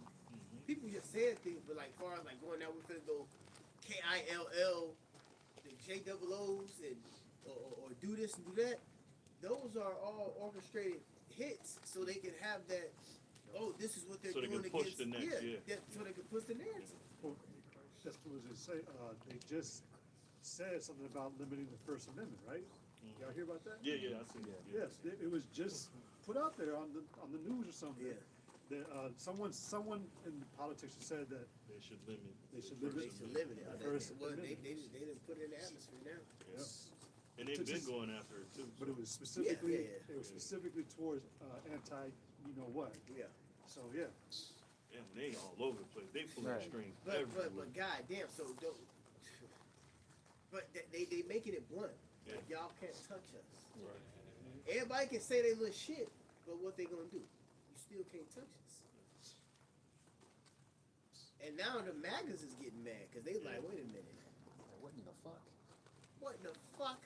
people just saying things. But like, as far as like going out, we're gonna go KILL, the JOOs, and or do this and do that. Those are all orchestrated hits, so they can have that. Oh, this is what they're So they doing can push against. the next, yeah. So they can push the narrative. Well, that's what it say. They just said something about limiting the First Amendment, right? Y'all hear about that? Yeah, I see. Yeah. Yes, it was just put out there on the news or something. Yeah. That someone in politics said that They should limit. they should They limit. should limit it. First They Amendment. didn't put it in the atmosphere now. Yes. And they've been going after it too. But it was specifically, yeah. it was specifically towards anti, you know what? Yeah. So yeah, And they all over the place. They pulling Right. strings But everywhere. goddamn, so don't. But they making it blunt. Yeah. Y'all can't touch us. Right. Everybody can say they little shit, but what they gonna do? You still can't touch us. And now the MAGAs is getting mad because they like, wait a minute, What in the fuck? what the fuck?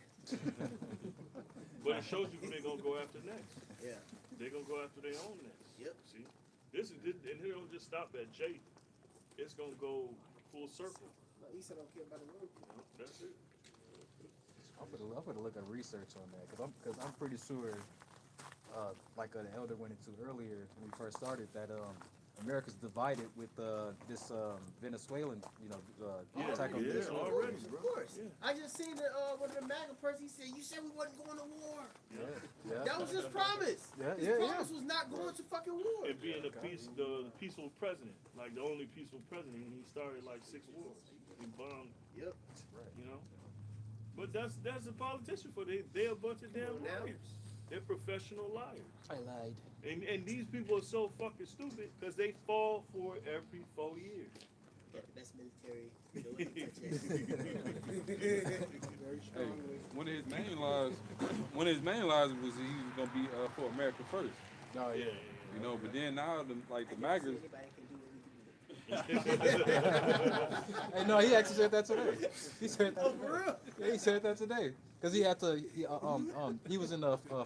But it shows you who they're gonna go after next. Yeah. They're gonna go after their own next. Yep. See, and it don't just stop at J. It's gonna go full circle. At least I don't care about the road. You know? That's it. I'm gonna look at research on that because I'm pretty sure, like the elder went into earlier when we first started, that America's divided with this Venezuelan, attack on yeah, Venezuela. already. Of course. Yeah. I just seen one of the MAGA person. He said, "You said we wasn't going to war." Yeah. That was his promise. Yeah, His yeah, promise was not going to fucking war. And being the peaceful president, like the only peaceful president, and he started like 6 wars. He bombed, Yep. you know. But that's a politician for they're a bunch of damn Now- liars. They're professional liars. I lied. And these people are so fucking stupid because they fall for it every 4 years. Got the best military. You know, what to touch that. Very Hey, strongly. one of his main lies was he was gonna be for America first. No, Yeah, yeah. You know, but then now the I never see MAGAs, anybody can do what we can do. Hey, no, he actually said that today. He said that. Oh, for real? Yeah, he said that today. Cause he had to. He was in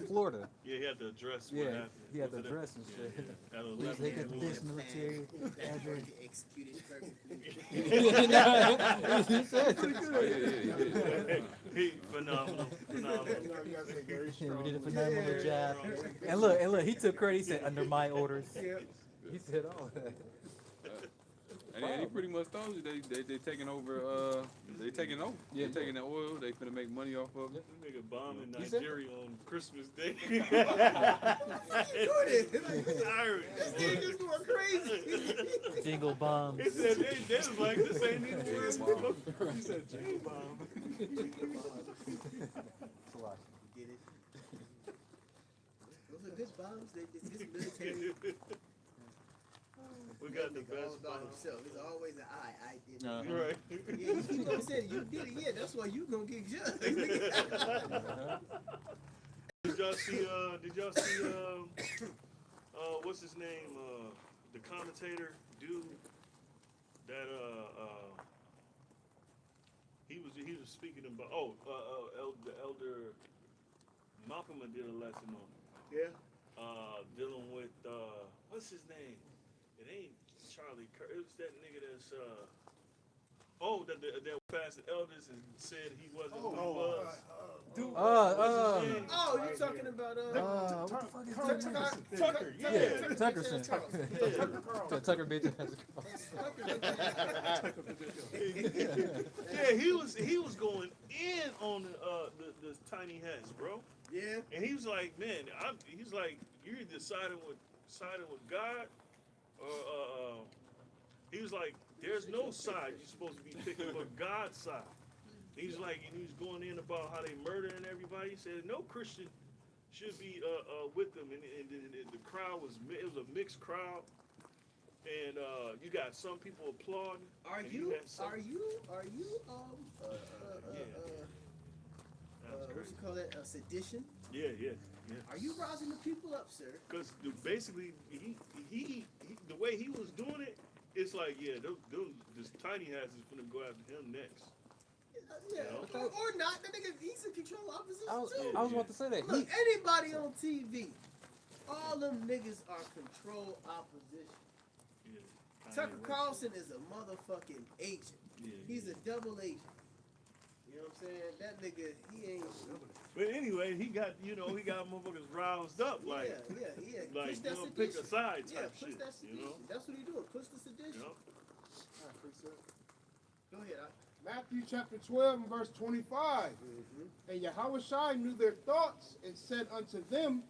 Florida. Yeah, he had to address what Yeah, happened. he had to Wasn't it? address and shit. Yeah. At Please 11 take in the this morning. military That's address. going to execute it perfectly. He said. Oh, yeah, yeah. He phenomenal. Phenomenal. You guys say very We strong. did a phenomenal job. And look, he took credit. He said, "Under my orders." He said all that. And he pretty much told you they taking over. They taking over. Yeah, They taking the oil. They finna make money off of it. This nigga bombing He said- Nigeria on Christmas Day. Doing it. Irish. This dude just going crazy. Jingle bombs. He said they was like, this ain't even real. He said, J bomb. Did it. Those are good bombs. This military. We got the Nigga all best about bomb. himself. It's always an I did it. Right. Yeah, you keep on saying you did it. Yeah, that's why you gonna get judged. Did y'all see what's his name? The commentator dude that he was speaking about the elder Malcolm did a lesson on it. Yeah. Dealing with what's his name? It ain't Charlie Kirk. It was that nigga that's that passed the elders and said he wasn't who he was. Oh, you talking about what the fuck is Tucker, Yeah, Tuckerson. Tucker. Tucker bitch. Yeah, he was going in on the tiny hats, bro. Yeah. And he was like, man, he's like, you're either siding with God, or he was like, there's no side you're supposed to be picking but God's side. He's like, and he's going in about how they murdering everybody. He said no Christian should be with them, and the crowd was a mixed crowd, and you got some people applauding. Are and you had some- what you call that? Sedition? Yeah. Are you rousing the people up, sir? Because basically, he the way he was doing it, it's like, yeah, this tiny hats is gonna go after him next. Yeah, or not. That nigga, he's in control opposition too. I was about to say that. Look, anybody on TV, all them niggas are control opposition. Yeah. Tucker Carlson is a motherfucking agent. Yeah. He's a double agent. You know what I'm saying? That nigga, he ain't. But anyway, he got motherfuckers roused up, like, Yeah. like Push that pick a sedition. side Yeah, type push shit, that sedition. you know? That's what he doing. Push the sedition. Yup. Go ahead. Matthew chapter 12 and verse 25. And Yahushua knew their thoughts and said unto them,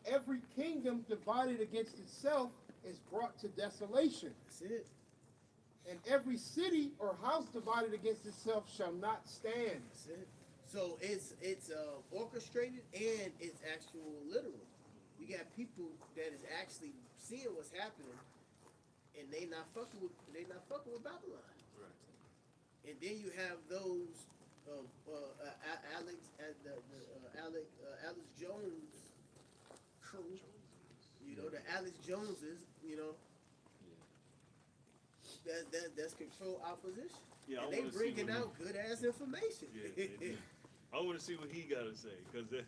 every kingdom divided against itself is brought to desolation. That's it. And every city or house divided against itself shall not stand. That's it. So it's orchestrated and it's actual literal. You got people that is actually seeing what's happening, and they not fucking with Babylon. Right. And then you have those Alex Jones crew. You know, the Alex Joneses. You know, that's control opposition. Yeah, and I they wanna see bringing what out good ass information. Yeah, they do. I want to see what he got to say, because that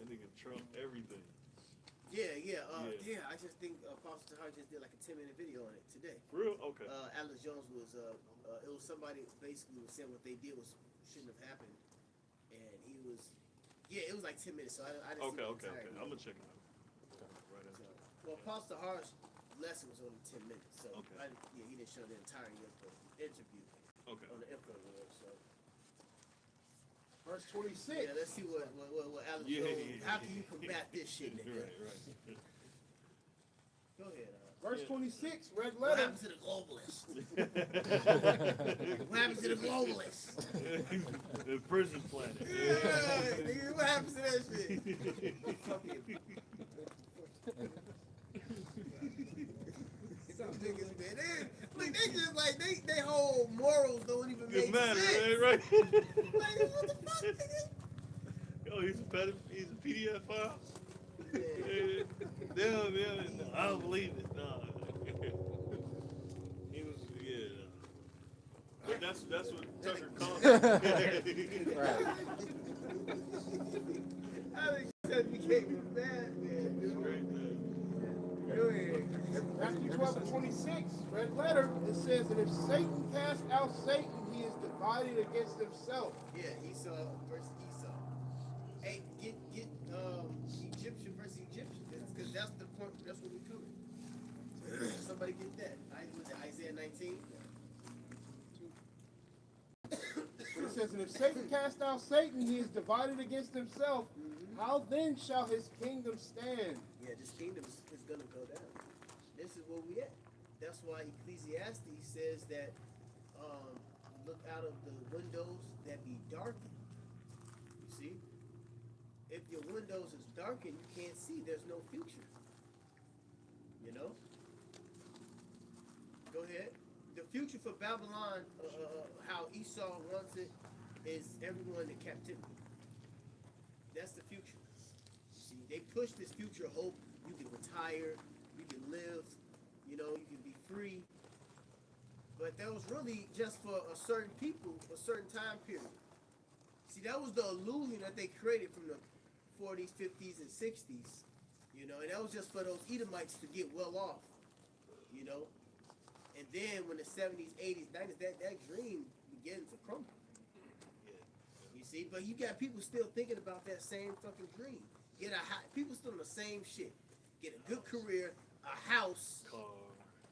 nigga Trump everything. Yeah. I just think Pastor Hart just did like a 10-minute video on it today. For real? Okay. Alex Jones was it was somebody basically was saying what they did shouldn't have happened, and he was it was like 10 minutes, so I didn't see the entire video. I'm gonna check it out. Right So, after. well, Pastor Hart's lesson was only 10 minutes, so Okay. he didn't show the entirety of the interview Okay. on the info world. So Verse 26. yeah, let's see what Alex Jones. How can you combat this shit, nigga? Right. Go ahead. Verse 26, red What letter. happened to the globalists? What happened to the globalists? The prison planet. Yeah, nigga, what happens to that shit? Some niggas, man, they just like they whole morals don't even make Good sense. man, right? Like, what the fuck, nigga? Yo, he's a PDF file. Yeah. Damn, I don't believe it. Nah. He was That's what Tucker calls it. Right. I think that became a bad man. Great, man. Go ahead. Matthew 12:26, red letter, it says that if Satan cast out Satan, he is divided against himself. Yeah, Esau versus Esau. Hey, get Egyptian versus Egyptian, because that's the point. That's what we're coming. Somebody get that. Was it Isaiah 19? It says that if Satan cast out Satan, he is divided against himself. How then shall his kingdom stand? Yeah, this kingdom is going to go down. This is where we at. That's why Ecclesiastes says that look out of the windows that be darkened. You see? If your windows is darkened, you can't see. There's no future. You know? Go ahead. The future for Babylon, how Esau wants it, is everyone in captivity. That's the future. See, they push this future hope. You can retire, you can live, you know, you can be free. But that was really just for a certain people, a certain time period. See, that was the illusion that they created from the 40s, 50s, and 60s. You know, and that was just for those Edomites to get well off. You know? And then when the 70s, 80s, 90s, that dream began to crumble. You see, but you got people still thinking about that same fucking dream. People still on the same shit. Get a good career, a house.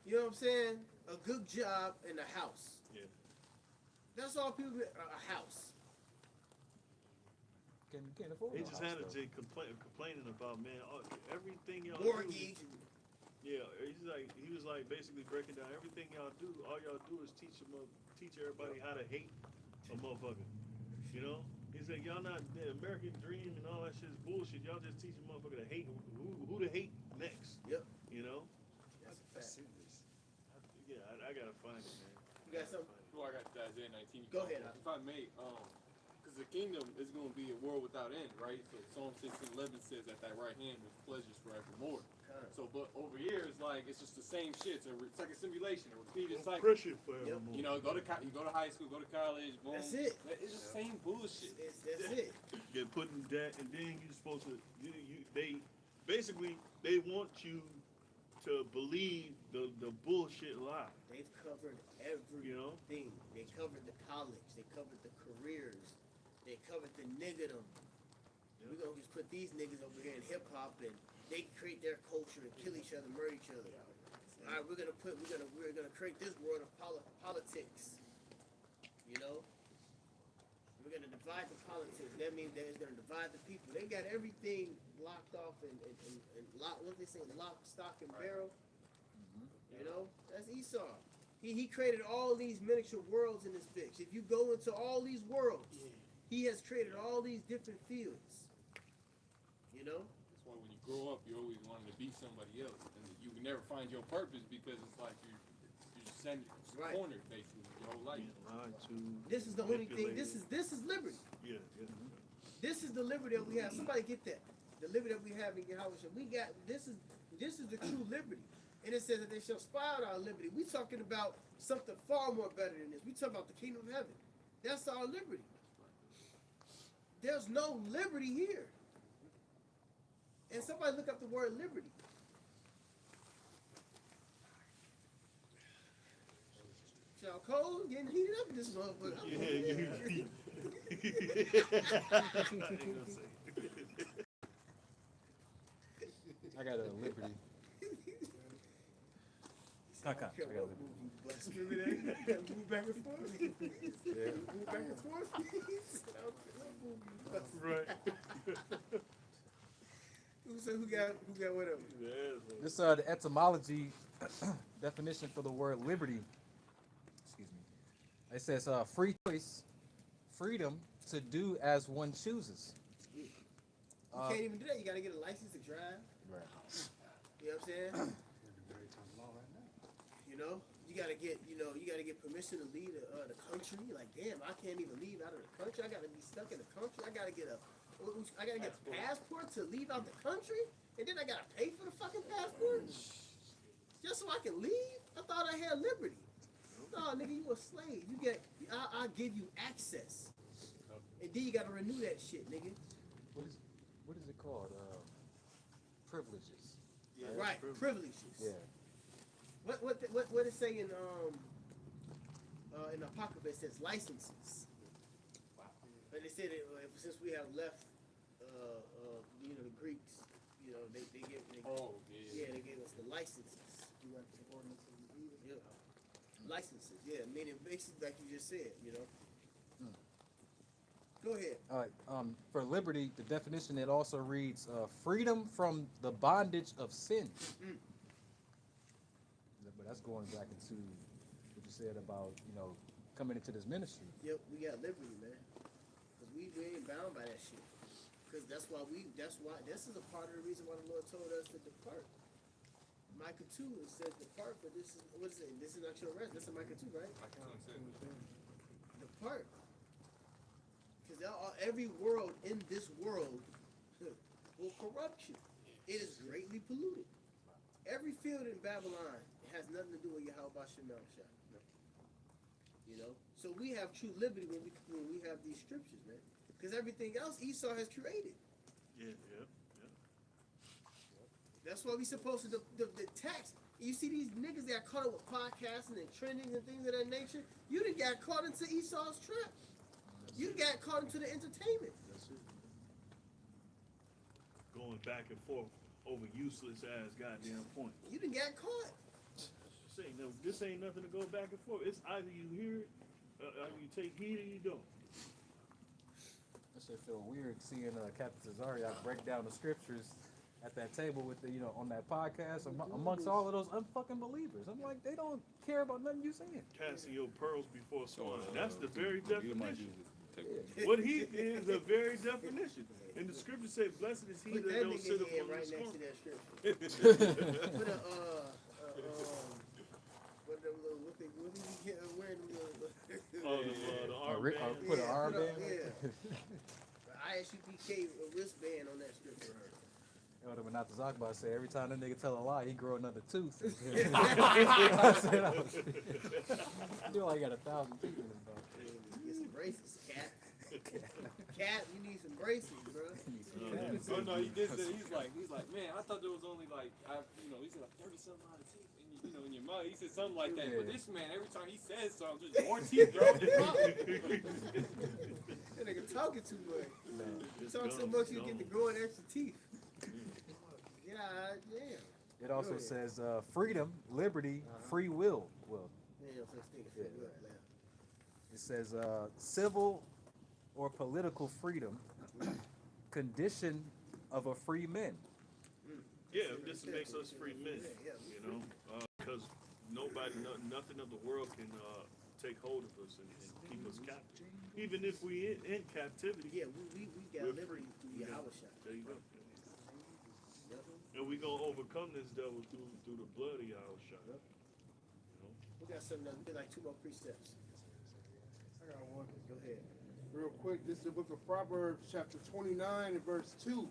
You know what I'm saying? A good job and a house. Yeah. That's all people get, a house. Can't afford They no just house, had a though. Jay complaining about, man, everything y'all Mortgage. do. Yeah, he was like basically breaking down everything y'all do. All y'all do is teach everybody how to hate a motherfucker. You know? He said y'all not the American dream and all that shit is bullshit. Y'all just teach a motherfucker to hate who to hate next. Yep. You know? That's a fact. Yeah, I gotta find it, man. You got something? Well, I got Isaiah 19. Go ahead, If I may, because the kingdom is going to be a world without end, right? So Psalm 16:11 says at thy right hand is pleasures forevermore. So, but over here, it's like it's just the same shit. It's like a simulation, a repeated cycle. Pressure forevermore. You know, you go to high school, go to college, boom. That's it. It's the same bullshit. That's it. Get put in debt, and then you're supposed to. They basically they want you to believe the bullshit lie. They've covered everything. You know? They covered the college. They covered the careers. They covered the niggerdom. We're gonna just put these niggas over here in hip hop and they create their culture and kill each other, murder each other. All right, we're gonna create this world of politics. You know, we're gonna divide the politics. That means that it's gonna divide the people. They got everything locked off and lock. What they say, lock, stock, and barrel. You know, that's Esau. He created all these miniature worlds in this bitch. If you go into all these worlds, he has created all these different fields. You know. That's why when you grow up, you always wanted to be somebody else, and you can never find your purpose because it's like you're just Right. cornered basically your whole life. Lied to. This is the only thing. manipulated. This is liberty. Yeah, yeah. This is the liberty that we have. Somebody get that. The liberty that we have in Yahweh. We got this is the true liberty. And it says that they shall spy out our liberty. We talking about something far more better than this. We talking about the kingdom of heaven. That's our liberty. There's no liberty here. And somebody look up the word liberty. Y'all cold, getting heated up in this motherfucker. I got a Liberty. I got Liberty. Remember that? Move back and forth. Yeah. Move back and forth. Right. Who got whatever? This the etymology definition for the word liberty. Excuse me. It says free choice, freedom to do as one chooses. You can't even do that. You got to get a license to drive. Right. You know what I'm saying? You know, you got to get permission to leave the country. Like, damn, I can't even leave out of the country. I got to be stuck in the country. I got to get a passport to leave out the country, and then I got to pay for the fucking passport just so I can leave. I thought I had liberty. No, nigga, you a slave. You get, I'll give you access. And then you gotta renew that shit, nigga. What is it called? Privileges. Right, privileges. Yeah. What it say in Apocalypse? It says licenses. And they said that since we have left, the Greeks, they gave they gave us the licenses. Yeah. Licenses, yeah, meaning basically like you just said, Go ahead. All right. For liberty, the definition it also reads freedom from the bondage of sin. But that's going back into what you said about coming into this ministry. Yep, we got liberty, man. Cause we ain't bound by that shit. Cause that's why this is a part of the reason why the Lord told us to depart. Micah 2, it says depart, but this is, what is it? This is not your rest. This is Micah 2, right? Depart. Because every world in this world will corrupt you. It is greatly polluted. Every field in Babylon has nothing to do with Yahweh Shem Shah. So we have true liberty when we have these scriptures, man. Because everything else Esau has created. Yeah. That's why we supposed to the tax. You see these niggas that got caught up with podcasting and trending and things of that nature. You done got caught into Esau's trap. You got caught into the entertainment. That's it. Going back and forth over useless ass goddamn points. You done got caught. This ain't nothing to go back and forth. It's either you hear it, either you take heed or you don't. That shit feel weird seeing Captain Cesario break down the scriptures at that table with the on that podcast amongst all of those unfucking believers. I'm like, they don't care about nothing you saying. Casting your pearls before swine. That's the very You might definition. use it. What he is the very definition. And the scripture say, "Blessed is he Put that that don't nigga sit hand upon right the next scorn." to that scripture. Put what we get wearing the Oh, the armband. Put an armband. Yeah. The ISUPK wristband on that scripture. When not the Zakba said every time that nigga tell a lie, he grow another tooth. I feel like I got 1,000 teeth in his mouth. Get some braces, cat. Cat, you need some braces, bro. Oh no, he did say he's like, man, I thought there was only like, he said like 30 something out of teeth in your mouth. He said something like that. But this man, every time he says something, just more teeth growing in his mouth. That nigga talking too much. You talk so much, you get to growing extra teeth. Yeah. It also says freedom, liberty, free will. It says civil or political freedom, condition of a free man. Yeah, this makes us free men. Because nothing of the world can take hold of us and keep us captive. Even if we in captivity. Yeah, we got we're liberty free. through Yahweh Shah. There you go. And we gonna overcome this devil through the blood of Yahushua. We got something else. We did like 2 more precepts. I got one. Go ahead. Real quick, this is the book of Proverbs, chapter 29 and verse 2.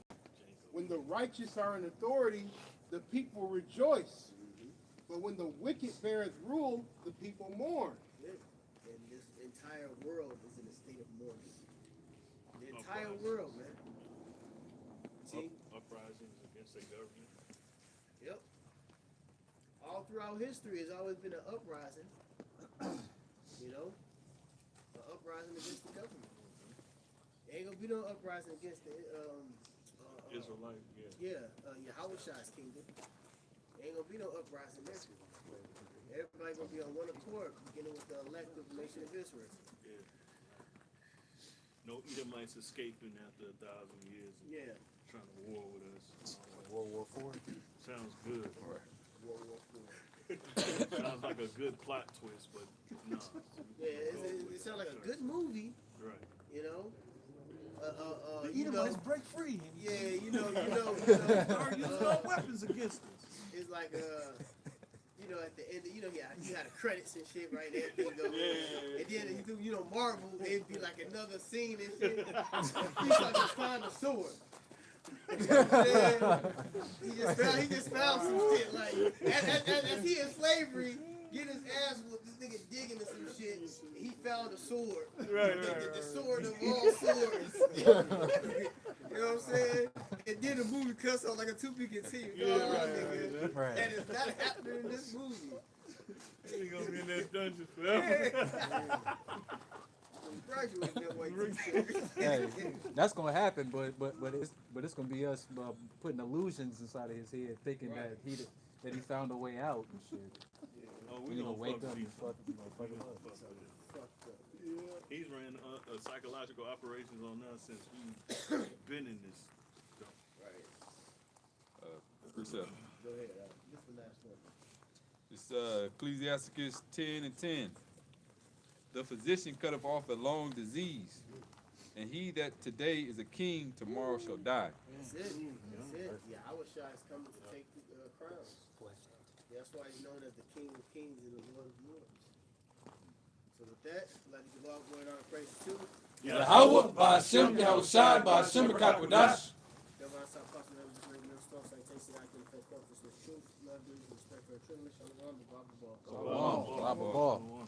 When the righteous are in authority, the people rejoice. But when the wicked beareth rule, the people mourn. Yeah. And this entire world is in a state of mourning. The entire world, man. See? Uprisings against the government. Yep. All throughout history, has always been an uprising. An uprising against the government. There ain't gonna be no uprising against the Israelite, Yahweh Shah's kingdom. There ain't gonna be no uprising there. Everybody gonna be on one accord, beginning with the elective nation of Israel. Yeah. No Edomites escaping after 1,000 years. Yeah. Trying to war with us. World War IV. Sounds good. World War IV. Sounds like a good plot twist, but no. Yeah, it sounds like a good movie. Right. The Edomites break free. Yeah, Start using our weapons against us. It's like at the end, you had the credits and shit right there. And then you do, Marvel, it'd be like another scene and shit. You start to find a sword. He just found some shit like as he in slavery. Get his ass whooped. This nigga digging into some shit. He found a sword. Right. The sword of all swords. You know what I'm saying? And then the movie cuts off like a two-piece team. Yeah, right. Right. And it's not happening in this movie. He gonna be in that dungeon forever. Graduate that way. Hey, that's gonna happen, but it's gonna be us putting illusions inside of his head, thinking that he found a way out and shit. Oh, We we gonna gonna wake fuck up with and fuck him up. He's ran psychological operations on us since we've been in this. Precept. Go ahead. This is the last one. It's Ecclesiasticus 10 and 10. The physician cutteth off a long disease, and he that today is a king, tomorrow shall die. That's it. That's it. Yeah, our shot is coming to take the crowns. That's why he's known as the King of Kings and the Lord of Lords. So with that, let the Lord go in our praise too. Yahweh, Ba'ashem, Yahushai, Ba'ashem, B'Kakwadash. Divine South Pastor, never just make no strong citation, I can faith, purpose, with truth, love, duty, respect for the tribulation, shalom, the Bible ball. Shalom, Bible ball.